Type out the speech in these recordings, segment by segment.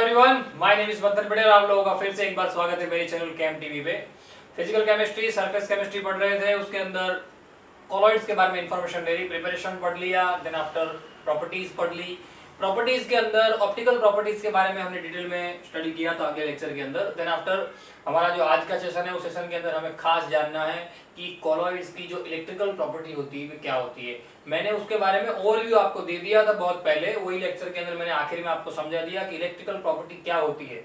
Everyone, my name is मंथन पटेल। आप लोगों का फिर से एक बार स्वागत है मेरे चैनल कैम टीवी पे। फिजिकल केमिस्ट्री, सरफेस केमिस्ट्री पढ़ रहे थे, उसके अंदर कॉलॉइड्स के बारे में इंफॉर्मेशन ले रही, प्रिपरेशन पढ़ लिया, देन आफ्टर प्रॉपर्टीज पढ़ ली। प्रॉपर्टीज के अंदर ऑप्टिकल प्रॉपर्टीज के बारे में हमने डिटेल में स्टडी किया था अगले लेक्चर के अंदर। देन आफ्टर हमारा जो आज का सेशन है, उस सेशन के अंदर हमें खास जानना है कि कॉलॉइड्स की जो इलेक्ट्रिकल प्रॉपर्टी होती है वो क्या होती है। मैंने उसके बारे में ओवरव्यू आपको दे दिया था बहुत पहले, वही लेक्चर के अंदर मैंने आखिर में आपको समझा दिया कि इलेक्ट्रिकल प्रॉपर्टी क्या होती है,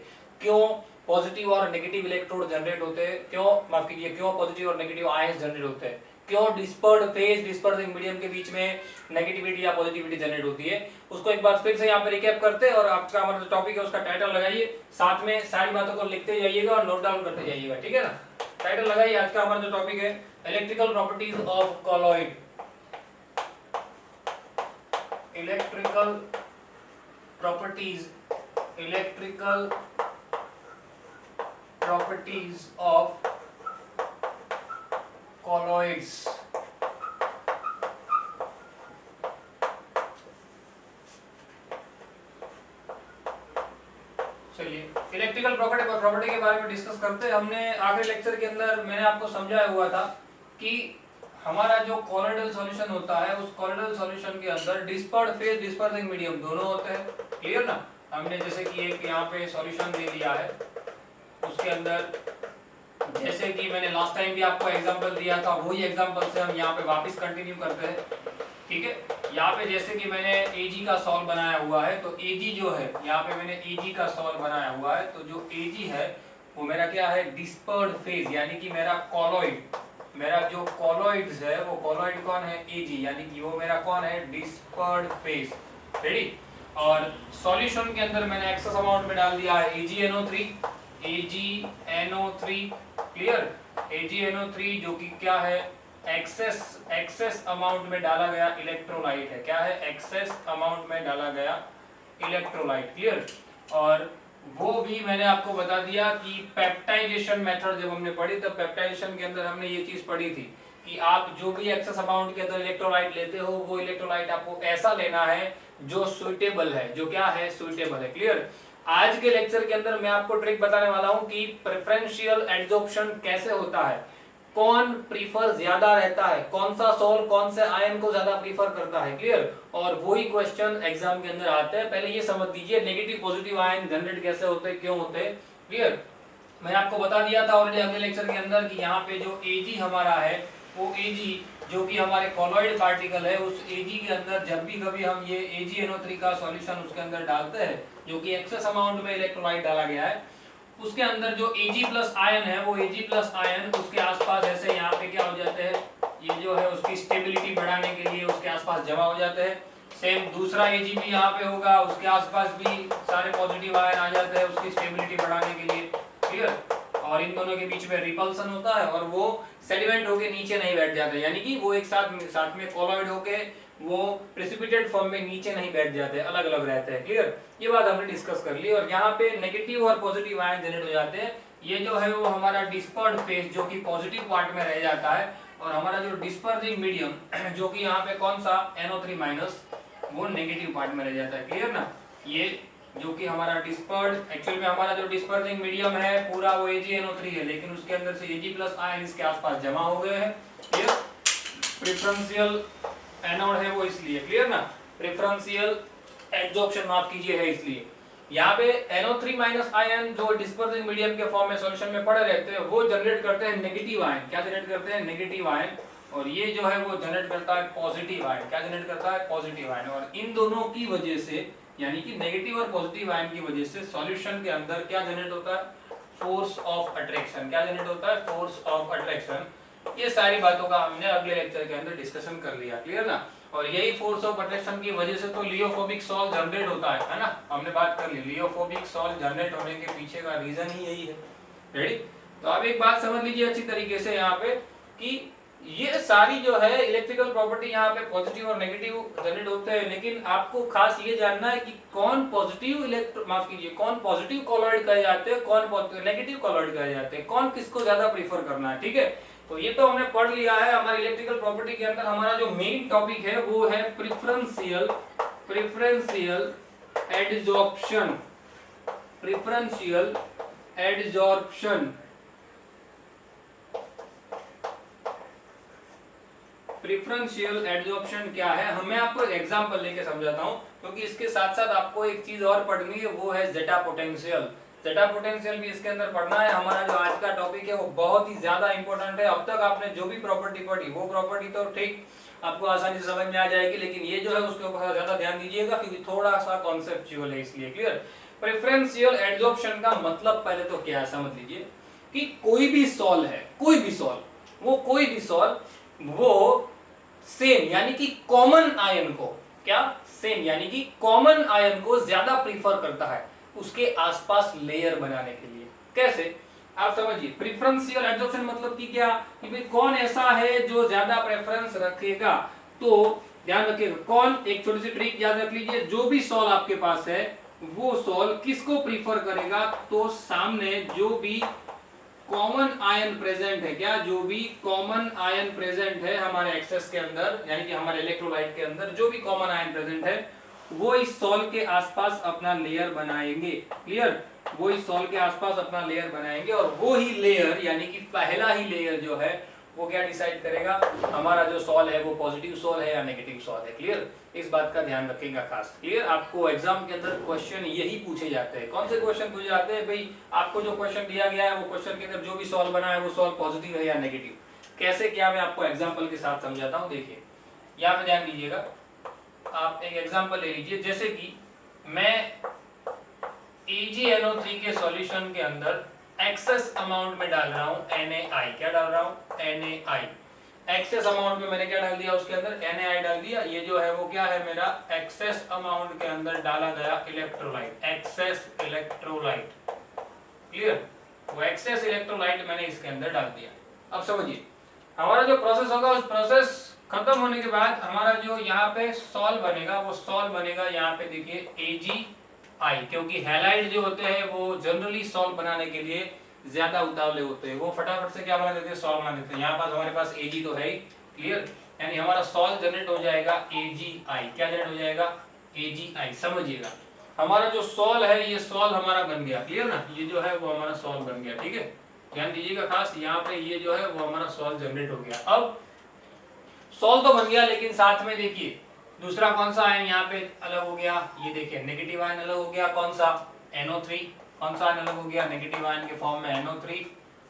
क्यों पॉजिटिव और नेगेटिव इलेक्ट्रोड जनरेट होते हैं, क्यों पॉजिटिव और नेगेटिव आयंस जनरेट होते हैं, क्यों डिस्पर्ड फेज डिस्पर्सिंग मीडियम के बीच में नेगेटिविटी या पॉजिटिविटी जनरेट होती है। उसको एक बार फिर से यहाँ पे रिकैप करते हैं और आपका हमारा जो टॉपिक है उसका टाइटल लगाइए, साथ में सारी बातों को लिखते जाइएगा और नोट डाउन करते जाइएगा, ठीक है ना। टाइटल लगाइए, आज का हमारा जो टॉपिक है electrical properties of colloid. Electrical properties of colloids. चलिए इलेक्ट्रिकल प्रॉपर्टी के बारे में डिस्कस करते हैं। हमने आखिरी लेक्चर के अंदर मैंने आपको समझाया हुआ था कि हमारा जो कॉलॉइडल सॉल्यूशन होता है, उस कॉलॉइडल सॉल्यूशन के अंदर डिस्पर्ड फेज डिस्पर्सिंग मीडियम दोनों होते हैं, क्लियर ना। हमने जैसे कि एक यहाँ पे सॉल्यूशन दे दिया है, उसके अंदर जैसे कि मैंने लास्ट टाइम भी आपको एग्जांपल दिया था, वही एग्जांपल से हम यहाँ पे वापस कंटिन्यू करते हैं, ठीक है। यहाँ पे जैसे कि मैंने Ag का सॉल्व बनाया हुआ है, तो Ag जो है यहाँ पे मैंने Ag का सॉल्व बनाया हुआ है, तो जो Ag है वो मेरा क्या है, डिस्पर्ड फेज, यानी कि मेरा कॉलॉइड, मेरा जो कॉलॉइड्स है वो कॉलॉइड कौन है, Ag, यानी कि वो मेरा कौन है, डिस्पर्ड फेज। रेडी। और सॉल्यूशन के अंदर मैंने एक्सेस अमाउंट में डाल दिया है AgNO3, क्लियर। AgNO3 जो कि क्या है, एक्सेस अमाउंट में डाला गया इलेक्ट्रोलाइट है, क्या है, एक्सेस अमाउंट में डाला गया इलेक्ट्रोलाइट, क्लियर। और वो भी मैंने आपको बता दिया कि पेप्टाइजेशन मेथड जब हमने पढ़ी तब पेप्टाइजेशन के अंदर हमने ये चीज पढ़ी थी कि आप जो भी एक्सेस अमाउंट के अंदर इलेक्ट्रोलाइट लेते हो, वो इलेक्ट्रोलाइट आपको ऐसा लेना है जो सुइटेबल है, जो क्या है, सुइटेबल है, क्लियर। आज के लेक्चर के अंदर मैं आपको ट्रिक बताने वाला हूं कि प्रेफरेंशियल एड्सॉर्प्शन कैसे होता है, कौन प्रीफर ज्यादा रहता है, कौन सा सोल कौन से आयन को ज्यादा प्रीफर करता है, क्लियर। और वही क्वेश्चन एग्जाम के अंदर आते हैं। पहले ये समझ लीजिए नेगेटिव पॉजिटिव आयन जनरेट कैसे होते हैं, क्यों होते हैं, क्लियर। मैंने आपको बता दिया था ऑलरेडी अगले लेक्चर के अंदर कि यहाँ पे जो Ag हमारा है, वो Ag जो कि हमारे कॉलॉइड पार्टिकल है, उस Ag के अंदर जब भी कभी हम ये AgNO3 का सॉल्यूशन उसके अंदर डालते हैं, जो कि एक्सेस अमाउंट में इलेक्ट्रोलाइट डाला गया है, उसके अंदर जो Ag प्लस आयन है, वो Ag प्लस आयन उसके आसपास ऐसे यहाँ पे क्या हो जाते हैं, ये जो है उसकी स्टेबिलिटी बढ़ाने के लिए उसके आसपास जमा हो जाते हैं। सेम दूसरा Ag भी यहाँ पे होगा, उसके आसपास भी सारे पॉजिटिव आयन आ जाते हैं उसकी स्टेबिलिटी बढ़ाने के लिए, क्लियर। और इन दोनों के बीच में रिपल्सन होता है और वो सेडिमेंट होके नीचे नहीं बैठ जाते, यानी कि वो एक साथ में कॉलॉइड होके वो प्रेसिपिटेट फॉर्म में नीचे नहीं बैठ जाते, अलग अलग रहते हैं, क्लियर। ये बात हमने डिस्कस कर ली। और यहाँ पे नेगेटिव और पॉजिटिव आयन जनरेट हो जाते हैं। ये जो है वो हमारा डिस्पर्ड फेज जो कि पॉजिटिव पार्ट में रह जाता है, और हमारा जो डिस्पर्सिंग मीडियम जो कि यहाँ पे कौन सा NO3 माइनस, वो नेगेटिव पार्ट में रह जाता है, क्लियर ना। ये जो कि हमारा डिस्पर्ड, एक्चुअल में हमारा जो डिस्पर्सिंग मीडियम है पूरा वो AgNO3 है, लेकिन उसके अंदर से Ag प्लस आयन इसके आसपास जमा हो गए हैं, क्लियर। प्रेफरेंशियल एनोड है वो इसलिए, क्लियर ना, प्रेफरेंशियल एड्सॉर्प्शन माफ कीजिए है इसलिए। यहाँ पे NO3 माइनस आयन जो डिस्पर्सिंग मीडियम के फॉर्म में सॉल्यूशन में पड़े रहते हैं, वो जनरेट करते हैं नेगेटिव आयन, क्या जनरेट करते हैं, नेगेटिव आयन। और ये जो है वो जनरेट करता है पॉजिटिव आयन, क्या जनरेट करता है, पॉजिटिव आयन। और इन दोनों की वजह से, यानी कि नेगेटिव और पॉजिटिव आयन की वजह से सॉल्यूशन के अंदर क्या जनरेट होता है, फोर्स ऑफ अट्रैक्शन, क्या जनरेट होता है, फोर्स ऑफ अट्रैक्शन। ये सारी बातों का हमने अगले लेक्चर के अंदर डिस्कशन कर लिया, क्लियर ना। और यही फोर्स ऑफ अट्रैक्शन की वजह से तो लियोफोबिक सॉल्व जनरेट होता है ना, हमने बात कर ली। लियोफोबिक सॉल्व जनरेट होने के पीछे का रीजन ही यही है, रेडी। तो आप एक बात समझ लीजिए अच्छी तरीके से यहाँ पे कि ये सारी जो है इलेक्ट्रिकल प्रॉपर्टी यहाँ पे पॉजिटिव और नेगेटिव जनरेट होते हैं, लेकिन आपको खास ये जानना है कि कौन पॉजिटिव माफ कीजिए कौन पॉजिटिव कॉलॉइड कहे जाते हैं, कौन नेगेटिव कॉलॉइड कहे जाते हैं, कौन किसको ज्यादा प्रीफर करना है, ठीक है। तो ये तो हमने पढ़ लिया है। हमारी इलेक्ट्रिकल प्रॉपर्टी के अंदर हमारा जो मेन टॉपिक है वो है preferential adsorption, preferential adsorption. Preferential adsorption क्या है, हमें आपको एग्जांपल लेके समझाता हूं, क्योंकि इसके साथ साथ आपको एक चीज और पढ़नी है, वो है जेटा पोटेंशियल। जेटा पोटेंशियल भी इसके अंदर पढ़ना है। हमारा जो आज का टॉपिक है वो बहुत ही ज्यादा इंपॉर्टेंट है। अब तक आपने जो भी प्रॉपर्टी पढ़ी वो प्रॉपर्टी तो ठीक आपको आसानी से समझ में आ जाएगी, लेकिन ये जो है उसके ऊपर ज्यादा ध्यान दीजिएगा, क्योंकि थोड़ा सा कॉन्सेप्चुअल है, इसलिए। क्लियर? प्रेफरेंशियल एडजॉर्प्शन का मतलब पहले तो क्या है समझ लीजिए, कि कोई भी सॉल है, कोई भी सॉल वो सेम यानी कि कॉमन आयन को, क्या सेम यानी कि कॉमन आयन को ज्यादा प्रीफर करता है उसके आसपास लेयर बनाने के लिए। कैसे आप समझिए, प्रेफरेंशियल एडजॉर्प्शन मतलब कि क्या, कि भाई कौन ऐसा है जो ज्यादा प्रेफरेंस रखेगा। तो ध्यान रखिएगा कौन, एक छोटी सी ट्रिक याद रख लीजिए, जो भी सॉल आपके पास है वो सॉल किसको प्रीफर करेगा, तो सामने जो भी कॉमन आयन प्रेजेंट है, क्या जो भी कॉमन आयन प्रेजेंट है हमारे एक्सेस के अंदर, यानी कि हमारे इलेक्ट्रोलाइट के अंदर जो भी कॉमन आयन प्रेजेंट है, वो इस सॉल के आसपास अपना लेयर बनाएंगे। क्लियर? वो इस सॉल के आसपास अपना लेयर बनाएंगे, और वो ही लेयर यानी कि पहला ही लेयर जो है वो क्या डिसाइड करेगा, हमारा जो सॉल है वो पॉजिटिव सॉल है या नेगेटिव सॉल है। क्लियर? इस बात का ध्यान रखिएगा खास। क्लियर? आपको एग्जाम के अंदर क्वेश्चन यही पूछे जाते हैं। कौन से क्वेश्चन पूछे जाते हैं भाई, आपको जो क्वेश्चन दिया गया है वो क्वेश्चन के अंदर जो भी सॉल बना है वो सॉल पॉजिटिव है या नेगेटिव। कैसे क्या, मैं आपको एग्जाम्पल के साथ समझाता हूँ। देखिए यहाँ पे ध्यान दीजिएगा, आप एक एग्जाम्पल ले लीजिए, जैसे कि मैं AgNO3 के सॉल्यूशन के अंदर एक्सेस अमाउंट में डाल रहा हूं NaI। क्या डाल रहा हूं? NaI। एक्सेस अमाउंट में मैंने क्या डाल दिया, उसके अंदर NaI डाल दिया। ये जो है वो क्या है, मेरा एक्सेस अमाउंट के अंदर डाला गया इलेक्ट्रोलाइट, एक्सेस इलेक्ट्रोलाइट। क्लियर? वो एक्सेस इलेक्ट्रोलाइट मैंने इसके अंदर डाल दिया। अब समझिए हमारा जो प्रोसेस होगा, उस प्रोसेस खत्म होने के बाद हमारा जो यहाँ पे सॉल बनेगा, वो सॉल बनेगा यहाँ पे देखिए AgI, क्योंकि हैलाइड जो होते हैं वो जनरली सॉल्व बनाने के लिए ज्यादा उतावले होते हैं, वो फटाफट से क्या बना देते हैं, सॉल्व बना देते हैं। यहाँ पास हमारे पास Ag तो है ही। क्लियर? यानी हमारा सॉल्व जनरेट हो जाएगा AgI। क्या जनरेट हो जाएगा? AgI। समझिएगा हमारा जो सॉल्व है ये सॉल्व हमारा बन गया। क्लियर ना? ये जो है वो हमारा सॉल्व बन गया। ठीक है, ध्यान दीजिएगा खास, यहाँ पे ये जो है वो हमारा सॉल्व जनरेट हो गया। अब सॉल्व तो बन गया, लेकिन साथ में देखिए दूसरा कौन सा आयन यहाँ पे अलग हो गया, ये देखिए नेगेटिव आयन अलग हो गया। कौन सा? NO3। कौन सा आयन अलग हो गया? नेगेटिव आयन के फॉर्म में NO3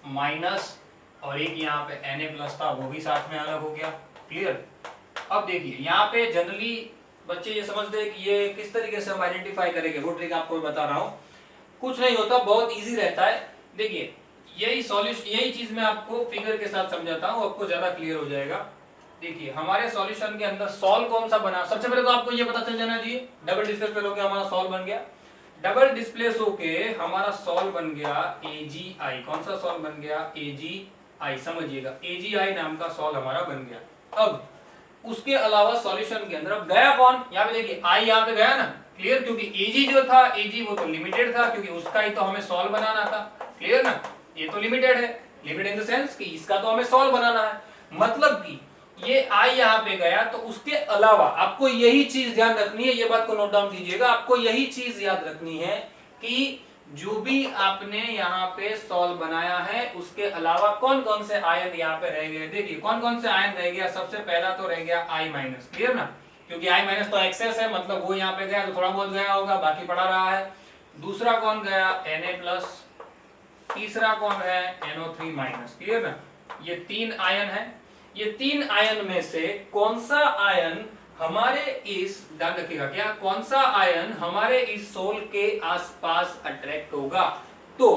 माइनस, और एक यहाँ पे Na+ था वो भी साथ में अलग हो गया। क्लियर? अब देखिए यहाँ पे जनरली बच्चे ये समझते हैं कि ये किस तरीके से हम आइडेंटिफाई करेंगे, वो ट्रिक आपको बता रहा हूँ। कुछ नहीं होता, बहुत ईजी रहता है। देखिए यही सॉल्यूशन, यही चीज मैं आपको फिगर के साथ समझाता हूँ, आपको ज्यादा क्लियर हो जाएगा। देखिए हमारे सॉल्यूशन के अंदर सॉल्व कौन सा बना, सबसे पहले तो आपको ये पता चल जाना चाहिए, डबल डिस्प्लेस होके हमारा सॉल्व बन गया। डबल डिस्प्लेस होके हमारा सॉल्व बन गया AgI। कौन सा सॉल्व बन गया? AgI। समझिएगा AgI नाम का सॉल्व हमारा बन गया। अब उसके अलावा सॉल्यूशन के अंदर अब गया कौन, यहाँ पे देखिए I यहाँ पे गया ना। क्लियर? क्योंकि Ag जो था, Ag वो तो लिमिटेड था, क्योंकि उसका ही तो हमें सॉल्व बनाना था। क्लियर ना? ये तो लिमिटेड है, लिमिटेड इन द सेंस कि इसका तो हमें सॉल्व बनाना है, मतलब कि ये I यहाँ पे गया। तो उसके अलावा आपको यही चीज ध्यान रखनी है, ये बात को नोट डाउन कीजिएगा, आपको यही चीज याद रखनी है कि जो भी आपने यहाँ पे सॉल्व बनाया है उसके अलावा कौन कौन से आयन यहाँ पे रह गए। देखिए कौन कौन से आयन रह गया, सबसे पहला तो रह गया I-। क्लियर ना? क्योंकि I- तो एक्सेस है, मतलब वो यहाँ पे गया तो थोड़ा बहुत गया होगा, बाकी पड़ा रहा है। दूसरा कौन गया? Na+। तीसरा कौन है? NO3-। क्लियर ना? ये 3 आयन है। ये 3 आयन में से कौन सा आयन हमारे इस, ध्यान रखिएगा क्या, कौन सा आयन हमारे इस सोल के आसपास अट्रैक्ट होगा, तो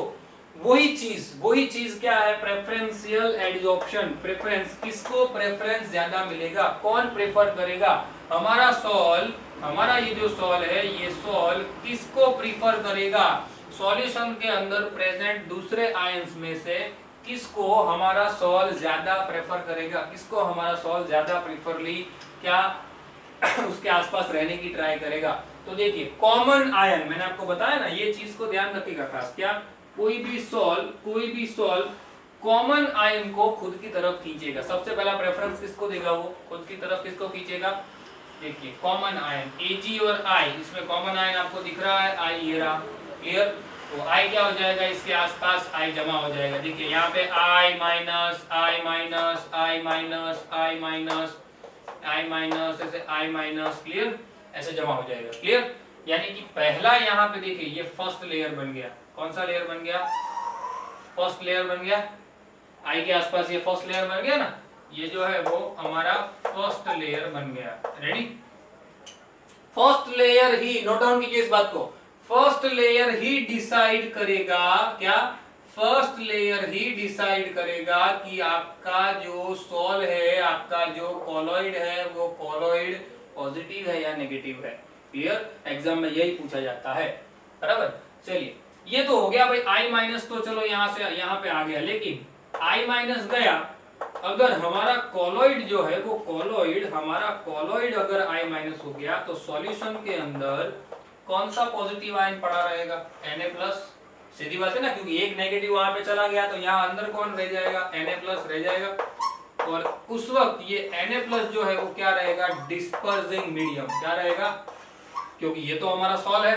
वही चीज क्या है? Preferential adsorption. प्रेफरेंस, किसको प्रेफरेंस ज्यादा मिलेगा, कौन प्रेफर करेगा, हमारा सॉल, हमारा ये जो सॉल है ये सॉल किसको प्रीफर करेगा, सॉल्यूशन के अंदर प्रेजेंट दूसरे आयंस में से किसको हमारा सॉल ज्यादा प्रेफर करेगा, किसको हमारा सॉल ज्यादा प्रीफरली क्या उसके आसपास रहने की ट्राई करेगा। तो देखिए कॉमन आयन, मैंने आपको बताया ना, ये चीज को ध्यान रखिएगा खास, क्या कोई भी सॉल कॉमन आयन को खुद की तरफ खींचेगा। सबसे पहला प्रेफरेंस किसको देगा, वो खुद की तरफ किसको खींचेगा। देखिए कॉमन आयन Ag और I, इसमें कॉमन आयन आपको दिख रहा है I, ये रहा। क्लियर? तो I क्या हो जाएगा, इसके आसपास I जमा हो जाएगा। देखिए यहाँ पे I minus I minus I minus I minus I minus ऐसे I माइनस, क्लियर, ऐसे जमा हो जाएगा, क्लियर। यानी कि पहला यहाँ पे देखिए ये फर्स्ट लेयर बन गया। कौन सा लेयर बन गया, फर्स्ट लेयर बन गया। I के आसपास ये फर्स्ट लेयर बन गया ना, ये जो है वो हमारा फर्स्ट लेयर बन गया। रेडी, फर्स्ट लेयर ही, नोट डाउन कीजिए इस बात को, फर्स्ट लेयर ही डिसाइड करेगा क्या, फर्स्ट लेयर ही डिसाइड करेगा कि आपका जो सॉल है, आपका जो कॉलॉइड है वो कॉलॉइड पॉजिटिव है या नेगेटिव है। क्लियर, एग्जाम में यही पूछा जाता है, बराबर। चलिए ये तो हो गया भाई I माइनस, तो चलो यहां से यहां पे आ गया, लेकिन I माइनस गया, अगर हमारा कॉलॉइड जो है वो कॉलॉइड, हमारा कॉलॉइड अगर I माइनस हो गया तो सॉल्यूशन के अंदर कौन सा पॉजिटिव आयन पड़ा रहेगा, Na+। सीधी बात है ना, क्योंकि एक नेगेटिव वहां पे चला गया तो यहाँ अंदर कौन रह जाएगा, Na+ रह जाएगा। और उस वक्त ये Na+ जो है वो क्या रहेगा, डिस्पर्सिंग मीडियम, क्या रहेगा, क्योंकि ये तो हमारा सॉल है,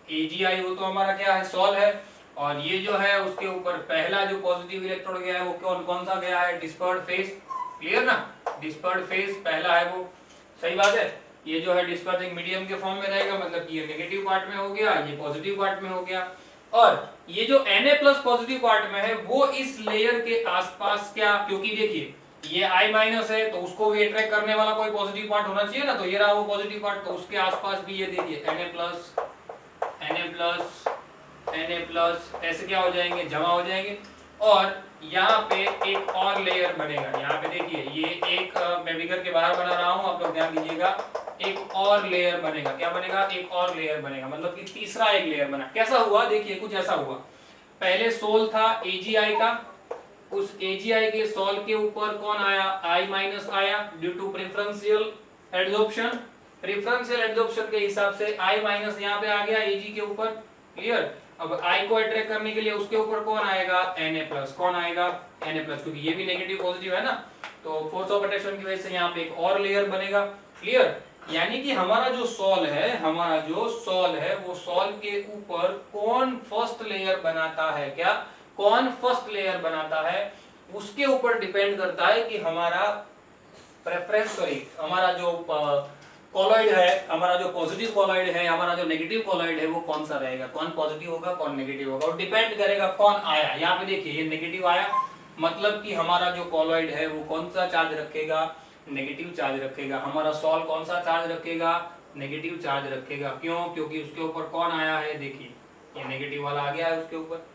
AgI वो तो हमारा क्या है, सॉल है, और ये जो है उसके ऊपर पहला जो पॉजिटिव इलेक्ट्रॉन गया है वो कौन सा गया है, डिस्पर्ड फेज। क्लियर ना, डिस्पर्ड फेज पहला है वो, सही बात है। ये जो है डिस्पर्सिंग मीडियम के फॉर्म में रहेगा, मतलब कि ये नेगेटिव पार्ट में हो गया, ये पॉजिटिव पार्ट में हो गया। और ये जो Na+ पॉजिटिव पार्ट में है वो इस लेयर के आसपास क्या, क्योंकि देखिए ये I माइनस है तो उसको भी अट्रैक्ट करने वाला कोई पॉजिटिव पार्ट होना चाहिए ना, तो ये रहा वो पॉजिटिव पार्ट, तो उसके आसपास भी ये देखिए Na+, ऐसे क्या हो जाएंगे, जमा हो जाएंगे। और यहाँ पे एक और लेयर बनेगा, यहाँ पे देखिए ये एक मैं बिगर के बाहर बना रहा हूँ, आप लोग ध्यान दीजिएगा, एक और लेयर बनेगा। क्या बनेगा, एक और लेयर बनेगा, मतलब कि तीसरा एक लेयर बना। कैसा हुआ, देखिए कुछ ऐसा हुआ, पहले सोल था AgI का, उस AgI के सोल के ऊपर कौन आया, I माइनस आया, due to preferential adsorption. Preferential adsorption के हिसाब से I माइनस यहाँ पे आ गया Ag के ऊपर, क्लियर। अब I को अट्रैक्ट करने के लिए उसके ऊपर कौन आएगा, Na+, कौन आएगा, Na+, क्योंकि ये भी नेगेटिव पॉजिटिव है ना, तो फोर्स ऑफ अट्रैक्शन की वजह से यहाँ पे एक और लेयर बनेगा, क्लियर। यानी कि हमारा जो सॉल है, हमारा जो सॉल है वो सॉल के ऊपर कौन फर्स्ट लेयर बनाता है, क्या, कौन फर्स्ट लेयर बनाता है, उसके ऊपर डिपेंड करता है कि हमारा प्रेफरेंस, सॉरी हमारा जो कॉलॉइड है, हमारा जो पॉजिटिव कॉलॉइड है, हमारा जो नेगेटिव कॉलॉइड है वो कौन सा रहेगा, कौन पॉजिटिव होगा कौन नेगेटिव होगा, और डिपेंड करेगा कौन आया। यहाँ पे देखिए ये नेगेटिव आया, मतलब कि हमारा जो कॉलॉइड है वो कौन सा चार्ज रखेगा, नेगेटिव चार्ज रखेगा। हमारा सॉल कौन सा चार्ज रखेगा, नेगेटिव चार्ज रखेगा। क्यों, क्योंकि उसके ऊपर कौन आया है, देखिए ये नेगेटिव वाला आ गया है उसके ऊपर,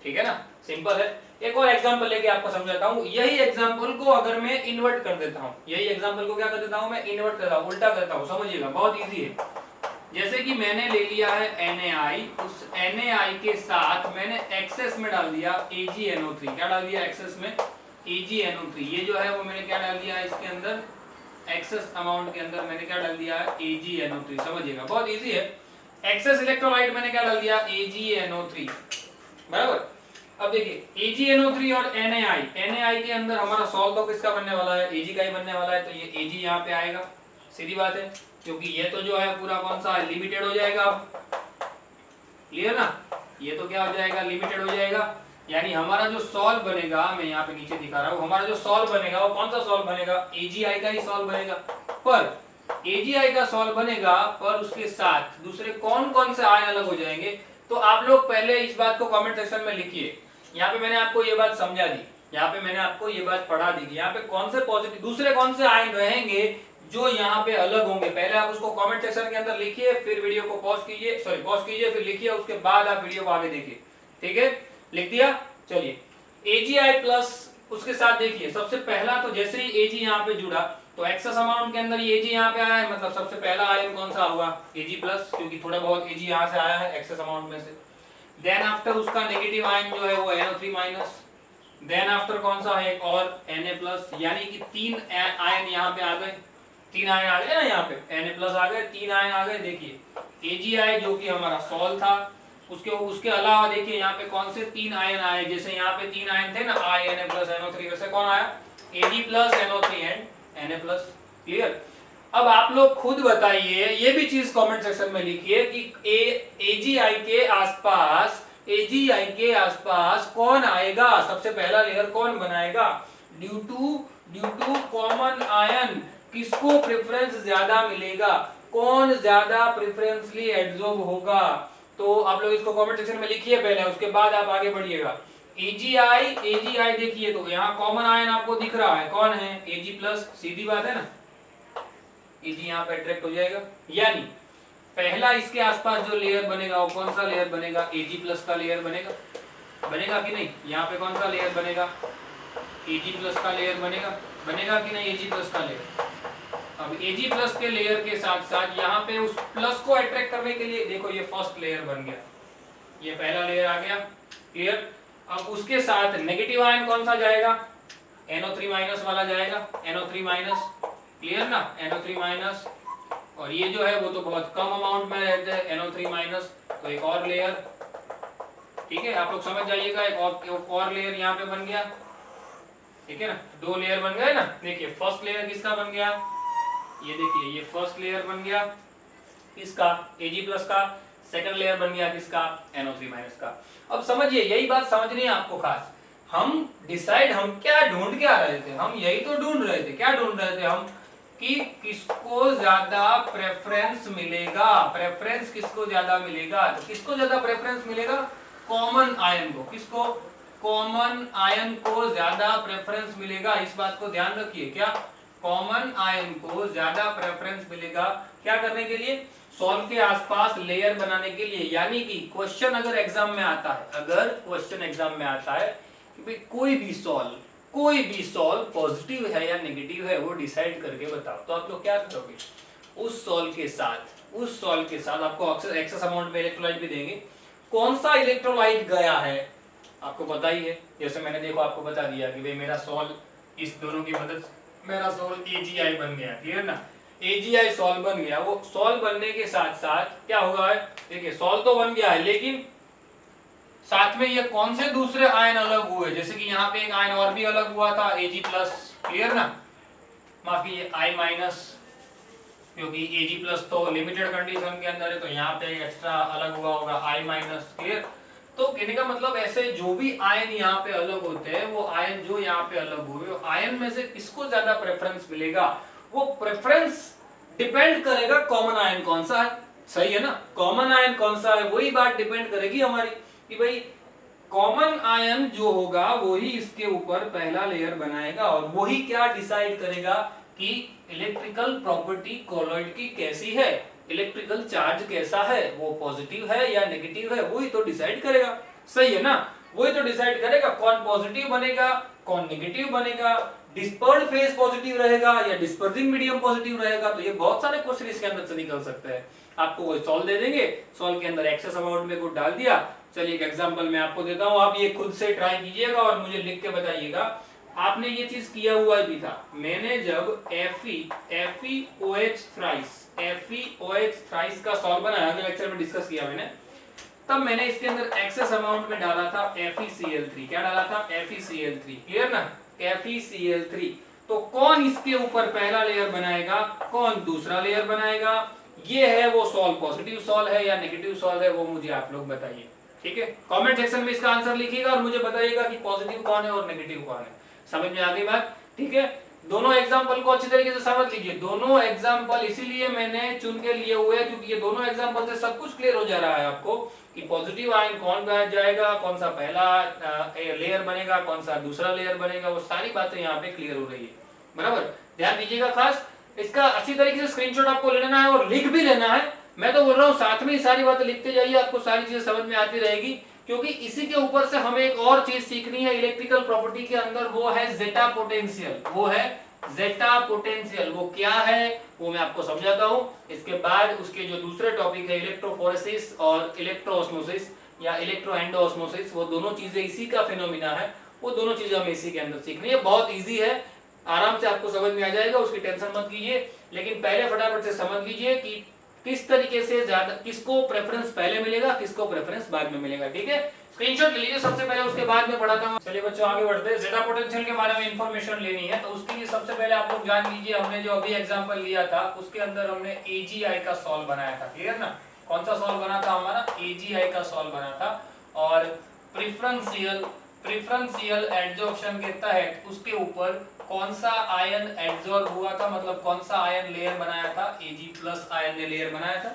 ठीक है ना, सिंपल है। एक और एग्जांपल लेके आपको समझाता हूँ। यही एग्जांपल को अगर मैं इन्वर्ट कर देता हूँ, यही एग्जांपल को क्या कर देता हूँ मैं, इन्वर्ट करता हूँ, उल्टा करता हूँ, समझिएगा बहुत इजी है। जैसे कि मैंने ले लिया है NaI, उस NaI के साथ मैंने एक्सेस में डाल दिया AgNO3। क्या डाल दिया एक्सेस में, AgNO3। ये जो है वो मैंने क्या डाल दिया है इसके अंदर, एक्सेस अमाउंट के अंदर मैंने क्या डाल दिया है, AgNO3। समझिएगा बहुत इजी है। एक्सेस इलेक्ट्रोलाइट मैंने क्या डाल दिया, AgNO3, बराबर। अब देखिए AgNO3 और NaI के अंदर हमारा सॉल्व तो किसका बनने वाला है, Ag का ही बनने वाला है, तो ये Ag यहाँ पे आएगा, सीधी बात है, क्योंकि ये तो जो है पूरा कौन सा है, लिमिटेड हो जाएगा। क्लियर ना, ये तो क्या हो जाएगा, लिमिटेड हो जाएगा। यानी हमारा जो सॉल्व बनेगा, मैं यहाँ पे नीचे दिखा रहा हूँ, हमारा जो सॉल्व बनेगा वो कौन सा सॉल्व बनेगा, AgI का ही सॉल्व बनेगा। पर AgI का सॉल्व बनेगा, पर उसके साथ दूसरे कौन कौन से आयन अलग हो जाएंगे। तो आप लोग पहले इस बात को कमेंट सेक्शन में लिखिए। यहाँ पे मैंने आपको ये बात समझा दी, यहाँ पे मैंने आपको ये बात पढ़ा दी, यहाँ पे कौन से पॉजिटिव दूसरे कौन से आयन रहेंगे जो यहाँ पे अलग होंगे। पहले आप उसको कमेंट सेक्शन के अंदर लिखिए, फिर वीडियो को पॉज कीजिए, सॉरी पॉज कीजिए, फिर लिखिए, उसके बाद आप वीडियो को आगे देखिए, ठीक है। लिख दिया, चलिए AgI+ उसके साथ देखिए, सबसे पहला तो जैसे ही Ag यहाँ पे जुड़ा तो एक्सेस अमाउंट के अंदर ये Ag यहाँ पे आया है, मतलब सबसे पहला आयन कौन सा हुआ, Ag+, क्योंकि थोड़ा बहुत Ag यहाँ से आया है एक्सेस अमाउंट में से। देन आफ्टर उसका नेगेटिव आयन जो है वो NO3-। देन आफ्टर कौन सा है, एक और Na+, यानी कि 3 आयन यहाँ पे आ गए, 3 आयन आ गए ना, यहाँ पे Na+ आ गए, 3 आयन आ गए। देखिए AgI जो कि हमारा सॉल्व था, उसके अलावा देखिए यहाँ पे कौन से 3 आयन आए, जैसे यहाँ पे 3 आयन थे ना, I Na+NO3, वैसे कौन आया, Ag+NO3 एंड Na+। क्लियर। अब आप लोग खुद बताइए, ये भी चीज कमेंट सेक्शन में लिखिए कि AgI के आसपास AgI के आसपास कौन आएगा, सबसे पहला लेयर कौन बनाएगा, ड्यू टू कॉमन आयन किसको प्रेफरेंस ज्यादा मिलेगा, कौन ज्यादा प्रेफरेंसली एब्जॉर्ब होगा। तो आप लोग इसको कमेंट सेक्शन में लिखिए पहले, उसके बाद आप आगे बढ़िएगा। AgI देखिए तो यहाँ कॉमन आयन आपको दिख रहा है, कौन है, Ag+, सीधी बात है ना, Ag यहाँ पे अट्रैक्ट हो जाएगा। यानी पहला इसके आसपास जो लेयर बनेगा वो कौन सा लेयर बनेगा, Ag+ का लेयर बनेगा, बनेगा कि नहीं, यहाँ पे कौन सा लेयर बनेगा, Ag+ का लेयर बनेगा कि नहीं, Ag+ का लेयर। अब Ag+ के लेयर के साथ साथ यहाँ पे उस प्लस को अट्रैक्ट करने के लिए देखो ये फर्स्ट लेयर बन गया, ये पहला लेयर आ गया, क्लियर। अब उसके साथ नेगेटिव आयन कौन सा जाएगा, NO3- वाला जाएगा, NO3-, क्लियर ना, NO3-। और ये जो है वो तो बहुत कम अमाउंट में रहते हैं NO3-, तो एक और लेयर, ठीक है, आप लोग समझ जाइएगा, एक और लेयर यहाँ पे बन गया, ठीक है ना, दो लेयर बन गए ना। देखिए फर्स्ट लेयर किसका बन गया, ये देखिए ये फर्स्ट लेयर बन गया किसका, Ag+ का, सेकंड लेयर बन गया किसका, NO3- का। अब समझिए, यही बात समझनी है आपको खास, हम क्या ढूंढ के आ रहे थे, हम यही तो ढूंढ रहे थे, क्या ढूंढ रहे थे हम, कि किसको ज्यादा प्रेफरेंस मिलेगा, प्रेफरेंस किसको ज्यादा मिलेगा, तो किसको ज्यादा प्रेफरेंस मिलेगा, कॉमन आयन को, किसको, कॉमन आयन को ज्यादा प्रेफरेंस मिलेगा। इस बात को ध्यान रखिए, क्या, कॉमन आयन को ज्यादा प्रेफरेंस मिलेगा, क्या करने के लिए, सॉल्व के आसपास लेयर बनाने के लिए। यानी कि क्वेश्चन अगर एग्जाम में आता है, अगर क्वेश्चन एग्जाम में आता है कि भाई कोई भी सॉल्व पॉजिटिव है या नेगेटिव है, वो डिसाइड करके बताओ, तो आप लोग क्या करोगे, उस सॉल्व के साथ आपको एक्सेस अमाउंट में इलेक्ट्रोलाइट भी देंगे, कौन सा इलेक्ट्रोलाइट गया है आपको पता ही है, जैसे मैंने देखो आपको बता दिया कि भाई मेरा सॉल्व, इस दोनों की मदद मेरा सॉल्व AgI बन गया, क्लियर ना, AgI सॉल्व बन गया। वो सॉल्व बनने के साथ साथ क्या होगा, देखिए सॉल्व तो बन गया है, लेकिन साथ में ये कौन से दूसरे आयन अलग हुए, जैसे कि यहाँ पे एक आयन और भी अलग हुआ था, Ag+, क्लियर ना, माफ कीजिए I-, क्योंकि Ag+ तो लिमिटेड कंडीशन के अंदर है, तो यहाँ पे एक्स्ट्रा अलग हुआ होगा I-, क्लियर। तो कहने का मतलब ऐसे जो भी आयन यहाँ पे अलग होते हैं, वो आयन जो यहाँ पे अलग हुए, आयन में से किसको ज्यादा प्रेफरेंस मिलेगा, वो प्रेफरेंस डिपेंड करेगा कॉमन आयन कौन सा है, सही है ना, कॉमन आयन कौन सा है वही बात डिपेंड करेगी हमारी, कि भाई कॉमन आयन जो होगा वही इसके ऊपर पहला लेयर बनाएगा, और वही क्या डिसाइड करेगा कि इलेक्ट्रिकल प्रॉपर्टी कोलॉइड की कैसी है, इलेक्ट्रिकल चार्ज कैसा है, वो पॉजिटिव है या नेगेटिव है, वही तो डिसाइड करेगा, सही है ना, वही तो डिसाइड करेगा कौन पॉजिटिव बनेगा कौन नेगेटिव बनेगा, डिस्पर्स्ड फेज पॉजिटिव रहेगा या डिस्पर्सिंग मीडियम पॉजिटिव रहेगा। तो ये बहुत सारे क्वेश्चन इसके अंदर से निकल सकते हैं, आपको वो सॉल्व दे देंगे, सॉल्व के अंदर एक्सेस अमाउंट में कुछ डाल दिया। चलिए एक एग्जांपल मैं आपको देता हूं, आप ये खुद से ट्राई कीजिएगा और मुझे लिख के बताइएगा, आपने ये चीज किया हुआ भी था, मैंने जब FeOH थ्राइस का सॉल्व बनाया, अगले लेक्चर में डिस्कस किया मैंने, तब मैंने इसके अंदर एक्सेस अमाउंट में डाला था FeCl3, क्या डाला था, FeCl3, क्लियर ना, FeCl3। तो कौन इसके ऊपर पहला लेयर बनाएगा, कौन दूसरा लेयर बनाएगा, ये है वो सॉल्व, पॉजिटिव सॉल्व है या नेगेटिव सॉल्व है, वो मुझे आप लोग बताइए, ठीक है, कमेंट सेक्शन में इसका आंसर लिखिएगा और मुझे बताइएगा कि पॉजिटिव कौन है और नेगेटिव कौन है। समझ में आ गई बात, ठीक है। दोनों एग्जांपल को अच्छी तरीके से समझ लीजिए, दोनों एग्जांपल इसीलिए मैंने चुन के लिए हुए हैं क्योंकि ये दोनों एग्जांपल से सब कुछ क्लियर हो जा रहा है आपको कि पॉजिटिव आयन कौन जाएगा, कौन सा पहला लेयर बनेगा, कौन सा दूसरा लेयर बनेगा, वो सारी बातें यहाँ पे क्लियर हो रही है, बराबर। ध्यान दीजिएगा खास, इसका अच्छी तरीके से स्क्रीनशॉट आपको लेना है और लिख भी लेना है, मैं तो बोल रहा हूँ साथ में ही सारी बातें लिखते जाइए, आपको सारी चीजें समझ में आती रहेगी, क्योंकि इसी के ऊपर से हमें एक और चीज सीखनी है इलेक्ट्रिकल प्रॉपर्टी के अंदर, वो है जेटा पोटेंशियल, वो है जेटा पोटेंशियल। वो क्या है वो मैं आपको समझाता हूं, इसके बाद उसके जो दूसरे टॉपिक है इलेक्ट्रोफोरेसिस और इलेक्ट्रोऑस्मोसिस या इलेक्ट्रोएंडोऑस्मोसिस, वो दोनों चीजें इसी का फिनोमिना है, वो दोनों चीजें हमें इसी के अंदर सीखनी है, बहुत इजी है, आराम से आपको समझ में आ जाएगा, उसकी टेंशन मत कीजिए। लेकिन पहले फटाफट से समझ लीजिए कि किस तरीके से ज्यादा किसको प्रेफरेंस पहले मिलेगा, किसको प्रेफरेंस बाद में मिलेगा, ठीक है। स्क्रीनशॉट ले लीजिए सबसे पहले, उसके बाद में पढ़ाता हूं। चलिए बच्चों आगे बढ़ते हैं, जेटा पोटेंशियल के बारे में इंफॉर्मेशन लेनी है, तो उसके लिए सबसे पहले आप लोग जान लीजिए, हमने जो अभी एग्जांपल लिया था उसके अंदर हमने AgI का सॉल्व बनाया था, क्लियर ना, कौन सा सॉल्व बना था हमारा, AgI का सॉल्व बना था, और प्रेफरेंशियल प्रेफरेंशियल एडजॉर्प्शन के तहत उसके ऊपर कौन सा आयन एडजॉर्ब हुआ था, मतलब कौन सा आयन लेयर बनाया था, Ag+ आयन ने लेयर बनाया था।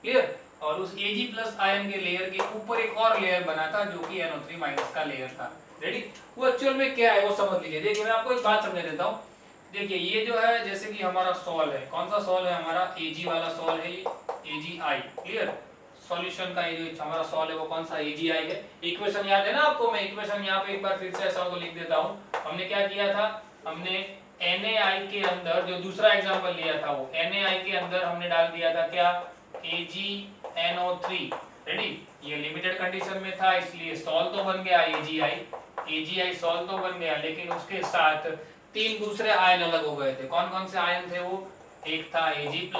क्लियर। और उस Ag+ आयन के लेयर के ऊपर एक और लेयर बना था जो कि NO3- का लेयर था। रेडी। वो एक्चुअल में क्या है वो समझ लीजिए। देखिए मैं आपको एक बात समझा देता हूँ। देखिए ये जो है जैसे कि हमारा सॉल है, कौन सा सॉल है हमारा, Ag वाला सॉल है, ये AgI। क्लियर। सॉल्यूशन का ये जो हमारा सॉल है वो कौन सा, AgI है। इक्वेशन याद है ना आपको, मैं इक्वेशन यहाँ पे एक बार फिर से ऐसा को लिख देता हूँ। हमने क्या किया था, हमने NaI के अंदर जो दूसरा एग्जांपल लिया था वो NaI के अंदर हमने डाल दिया था क्या, AgNO3। रेडी। ये लिमिटेड कंडीशन में था इसलिए सॉल तो बन गया AgI सॉल तो बन गया, लेकिन उसके साथ 3 दूसरे आयन अलग हो गए थे। कौन कौन से आयन थे वो, एक था Ag+,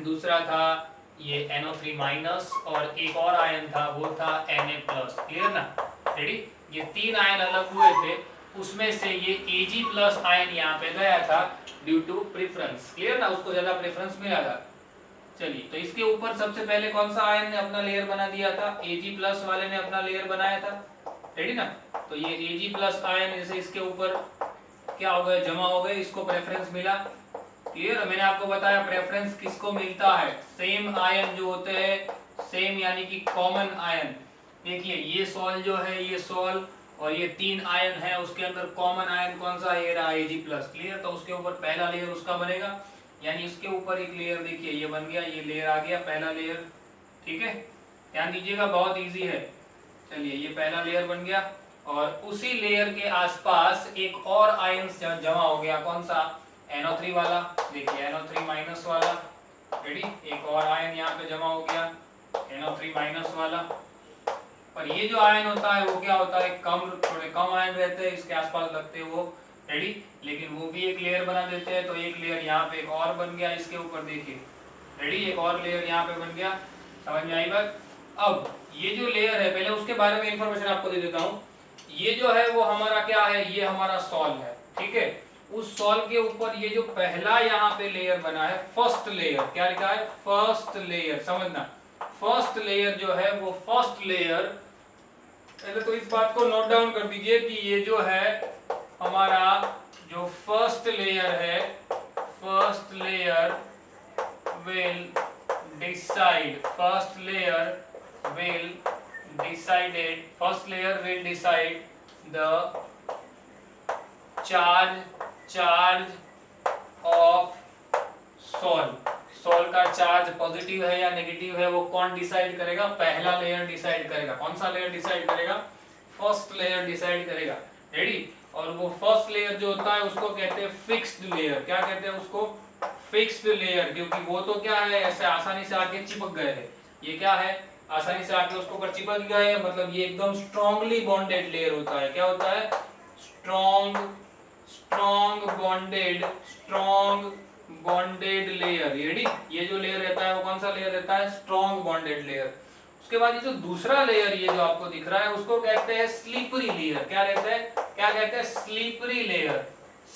दूसरा था ये NO3- और एक और आयन था वो था Na+। क्लियर ना। रेडी। ये 3 आयन अलग हुए थे, उसमें से ये Ag+ आयन यहाँ पे गया था ड्यू टू प्रेफरेंस। क्लियर ना, उसको ज्यादा प्रेफरेंस मिला था। चलिए तो इसके ऊपर सबसे पहले कौन सा आयन ने अपना लेयर बना दिया था, Ag+ वाले ने अपना लेयर बनाया था। रेडी ना। तो ये Ag+ आयन जैसे इसके ऊपर क्या हो गए, जमा हो गए, इसको प्रेफरेंस मिला। क्लियर। मैंने आपको बताया प्रेफरेंस किसको मिलता है, सेम आयन जो होते हैं, सेम यानी कि कॉमन आयन। देखिए ये सॉल जो है, ये सॉल और ये 3 आयन है, उसके अंदर कॉमन आयन कौन सा है, रहा Ag+। क्लियर। तो उसके ऊपर पहला लेयर उसका बनेगा, यानी इसके ऊपर एक लेयर देखिए ये बन गया, ये लेयर आ गया पहला लेयर। ठीक है, ध्यान दीजिएगा बहुत इजी है। चलिए ये पहला लेयर बन गया और उसी लेयर के आसपास एक और आयन जमा हो गया, कौन सा, NO3 वाला। देखिए NO3- वाला। रेडी। एक और आयन यहाँ पे जमा हो गया NO3- वाला। पर ये जो आयन होता है वो क्या होता है, थोड़े कम आयन रहते हैं इसके आसपास लगते हैं वो। रेडी। लेकिन वो भी एक लेयर बना देते हैं, तो एक लेयर यहाँ पे एक और बन गया इसके ऊपर। देखिए रेडी, एक और लेयर यहाँ पे बन गया। समझ में आई बात। अब ये जो लेयर है, पहले उसके बारे में इंफॉर्मेशन आपको दे देता हूँ। ये जो है वो हमारा क्या है, ये हमारा सॉल है। ठीक है। उस सॉल के ऊपर ये जो पहला यहाँ पे लेयर बना है, फर्स्ट लेयर, क्या लिखा है, फर्स्ट लेयर। समझना, फर्स्ट लेयर जो है वो फर्स्ट लेयर, पहले तो इस बात को नोट डाउन कर दीजिए कि ये जो है हमारा जो फर्स्ट लेयर है, first layer will decide, first layer will decide the charge of sol का चार्ज पॉजिटिव है या नेगेटिव है वो कौन डिसाइड करेगा, पहला लेयर डिसाइड करेगा। कौन सा लेयर डिसाइड करेगा, फर्स्ट लेयर डिसाइड करेगा। रेडी। और वो फर्स्ट लेयर जो होता है उसको कहते हैं फिक्स्ड लेयर। क्या कहते हैं उसको, फिक्स्ड लेयर, क्योंकि वो तो क्या है, ऐसे आसानी से आके चिपक गए हैं। ये क्या है, आसानी से आके उसके ऊपर चिपक गए हैं, मतलब ये एकदम स्ट्रांगली बॉन्डेड लेयर होता है। क्या होता है, स्ट्रॉन्ग बॉन्डेड लेयर। रेडी। ये जो लेयर रहता है वो कौन सा लेयर रहता है, स्ट्रॉन्ग बॉन्डेड लेयर। उसके बाद ये जो दूसरा लेयर ये जो आपको दिख रहा है उसको कहते हैं स्लीपरी लेयर। क्या रहता है, क्या कहते हैं, स्लीपरी लेयर।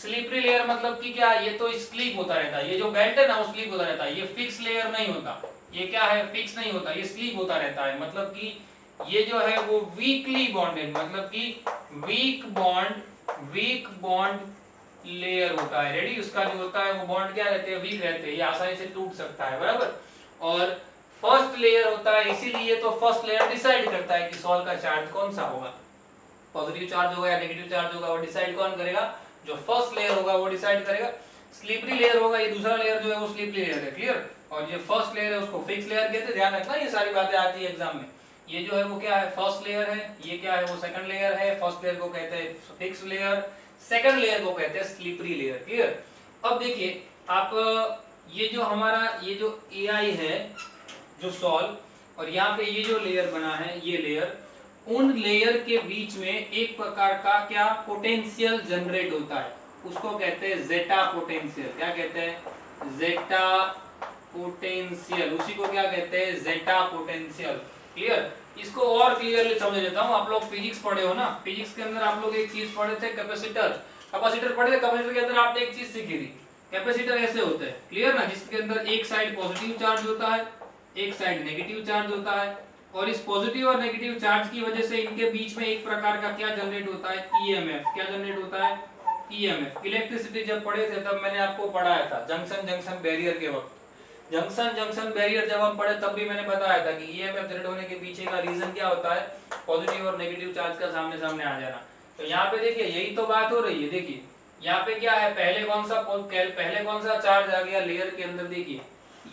स्लीपरी लेयर मतलब कि क्या, ये तो स्लीप होता रहता है, ये जो बेल्ट है ना वो स्लीप होता रहता है, ये फिक्स लेयर नहीं होता। ये क्या है, फिक्स नहीं होता, ये स्लीप होता रहता है। मतलब कि ये जो है वो वीकली बॉन्डेड, मतलब कि वीक बॉन्ड लेयर होता है। रेडी। उसका जो होता है वो बॉन्ड क्या रहते हैं, वीक रहते हैं, ये आसानी से टूट सकता है। बराबर। और फर्स्ट लेयर होता है, इसीलिए तो फर्स्ट लेयर डिसाइड करता है कि सॉल का चार्ज कौन सा होगा, पॉजिटिव चार्ज होगा या नेगेटिव चार्ज होगा, वो डिसाइड कौन करेगा, जो फर्स्ट लेयर होगा वो डिसाइड करेगा। स्लीपरी लेयर होगा, ये दूसरा लेयर जो है वो स्लीपरी लेयर है। क्लियर। और ये फर्स्ट लेयर है उसको फिक्स लेयर कहते हैं। ध्यान रखना, ये सारी बातें आती है एग्जाम में। ये जो है वो क्या है, फर्स्ट लेयर है, ये क्या है वो सेकंड लेयर है। फर्स्ट लेयर को कहते हैं फिक्स लेयर, सेकंड लेयर को कहते हैं स्लीपरी लेयर। क्लियर। अब देखिए आप, ये जो हमारा ये जो AI है जो सॉल, और यहाँ पे ये जो लेयर बना है ये लेयर, उन लेयर के बीच में एक प्रकार का क्या पोटेंशियल जनरेट होता है, उसको कहते हैं जेटा पोटेंशियल। क्या कहते हैं, जेटा पोटेंशियल। उसी को क्या कहते हैं, जेटा पोटेंशियल। क्लियर। इसको और क्लियरली समझ देता हूं। आप लोग फिजिक्स पढ़े हो ना, फिजिक्स के अंदर आप लोग एक चीज पढ़े थे, कैपेसिटर पढ़े थे। कैपेसिटर के अंदर आपने एक चीज सीखी थी, कैपेसिटर ऐसे होते हैं। क्लियर ना, जिसके अंदर एक साइड पॉजिटिव चार्ज होता है, एक साइड नेगेटिव चार्ज होता है। और इस पॉजिटिव और नेगेटिव चार्ज की वजह से इनके बीच में एक प्रकार का क्या जनरेट होता है, ईएमएफ। क्या जनरेट होता है, ईएमएफ। इलेक्ट्रिसिटी जब पढ़े थे तब मैंने आपको पढ़ाया था जंक्शन जंक्शन बैरियर के वक्त, जंक्शन जंक्शन बैरियर जब हम पढ़े तब भी मैंने बताया था कि ईएमएफ जनरेट होने के पीछे का रीजन क्या होता है, पॉजिटिव और नेगेटिव चार्ज का सामने सामने आ जाना। तो यहाँ पे देखिए यही तो बात हो रही है। देखिए यहाँ पे क्या है, पहले कौन सा चार्ज आ गया लेयर के अंदर, देखिए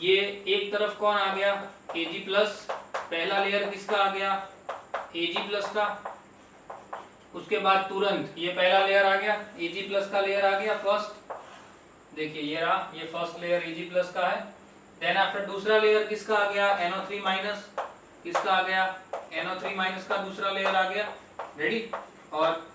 ये एक तरफ कौन आ गया, Ag प्लस, पहला लेयर किसका आ गया, Ag प्लस का। उसके बाद तुरंत ये पहला लेयर आ गया, Ag प्लस का लेयर आ गया फर्स्ट, देखिए ये रहा, ये फर्स्ट लेयर Ag प्लस का है। देन आफ्टर दूसरा लेयर किसका आ गया, NO3 माइनस, किसका आ गया, NO3 माइनस का दूसरा लेयर आ गया, रेडी। और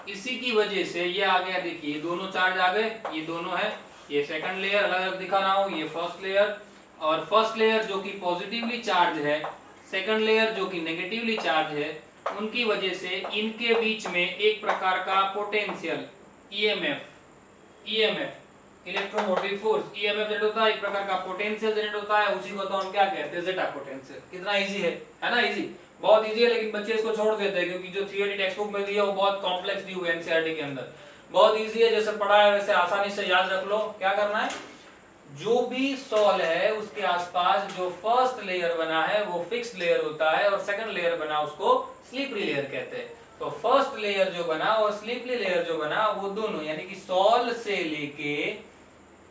इसी की वजह से ये आ गया, देखिए ये दोनों चार्ज आ गए, ये दोनों है, ये सेकंड लेयर अलग अलग दिखा रहा हूं, ये फर्स्ट लेयर, और फर्स्ट लेयर जो कि पॉजिटिवली चार्ज है, सेकंड लेयर जो कि नेगेटिवली चार्ज है, उनकी वजह से इनके बीच में एक प्रकार का potential EMF electromotive force EMF generate होता है, एक प्रकार का पोटेंशियल जनरेट होता है, उसी को तो हम क्या कहते हैं, जेटा पोटेंशियल। कितना इजी है ना, इजी, बहुत इजी है, लेकिन बच्चे इसको छोड़ देते हैं क्योंकि जो थियरी टेक्स्ट बुक में दी है वो बहुत कॉम्प्लेक्स दी हुई है एनसीईआरटी के अंदर। बहुत इजी है, जैसे पढ़ा है वैसे आसानी से याद रख लो। क्या करना है, जो भी सॉल है उसके आसपास जो फर्स्ट लेयर बना है वो फिक्स्ड लेयर होता है, और सेकंड लेयर बना उसको स्लीपरी लेयर कहते हैं। तो फर्स्ट लेयर जो बना और स्लीपरी लेयर जो बना, वो दोनों यानी कि सॉल से लेके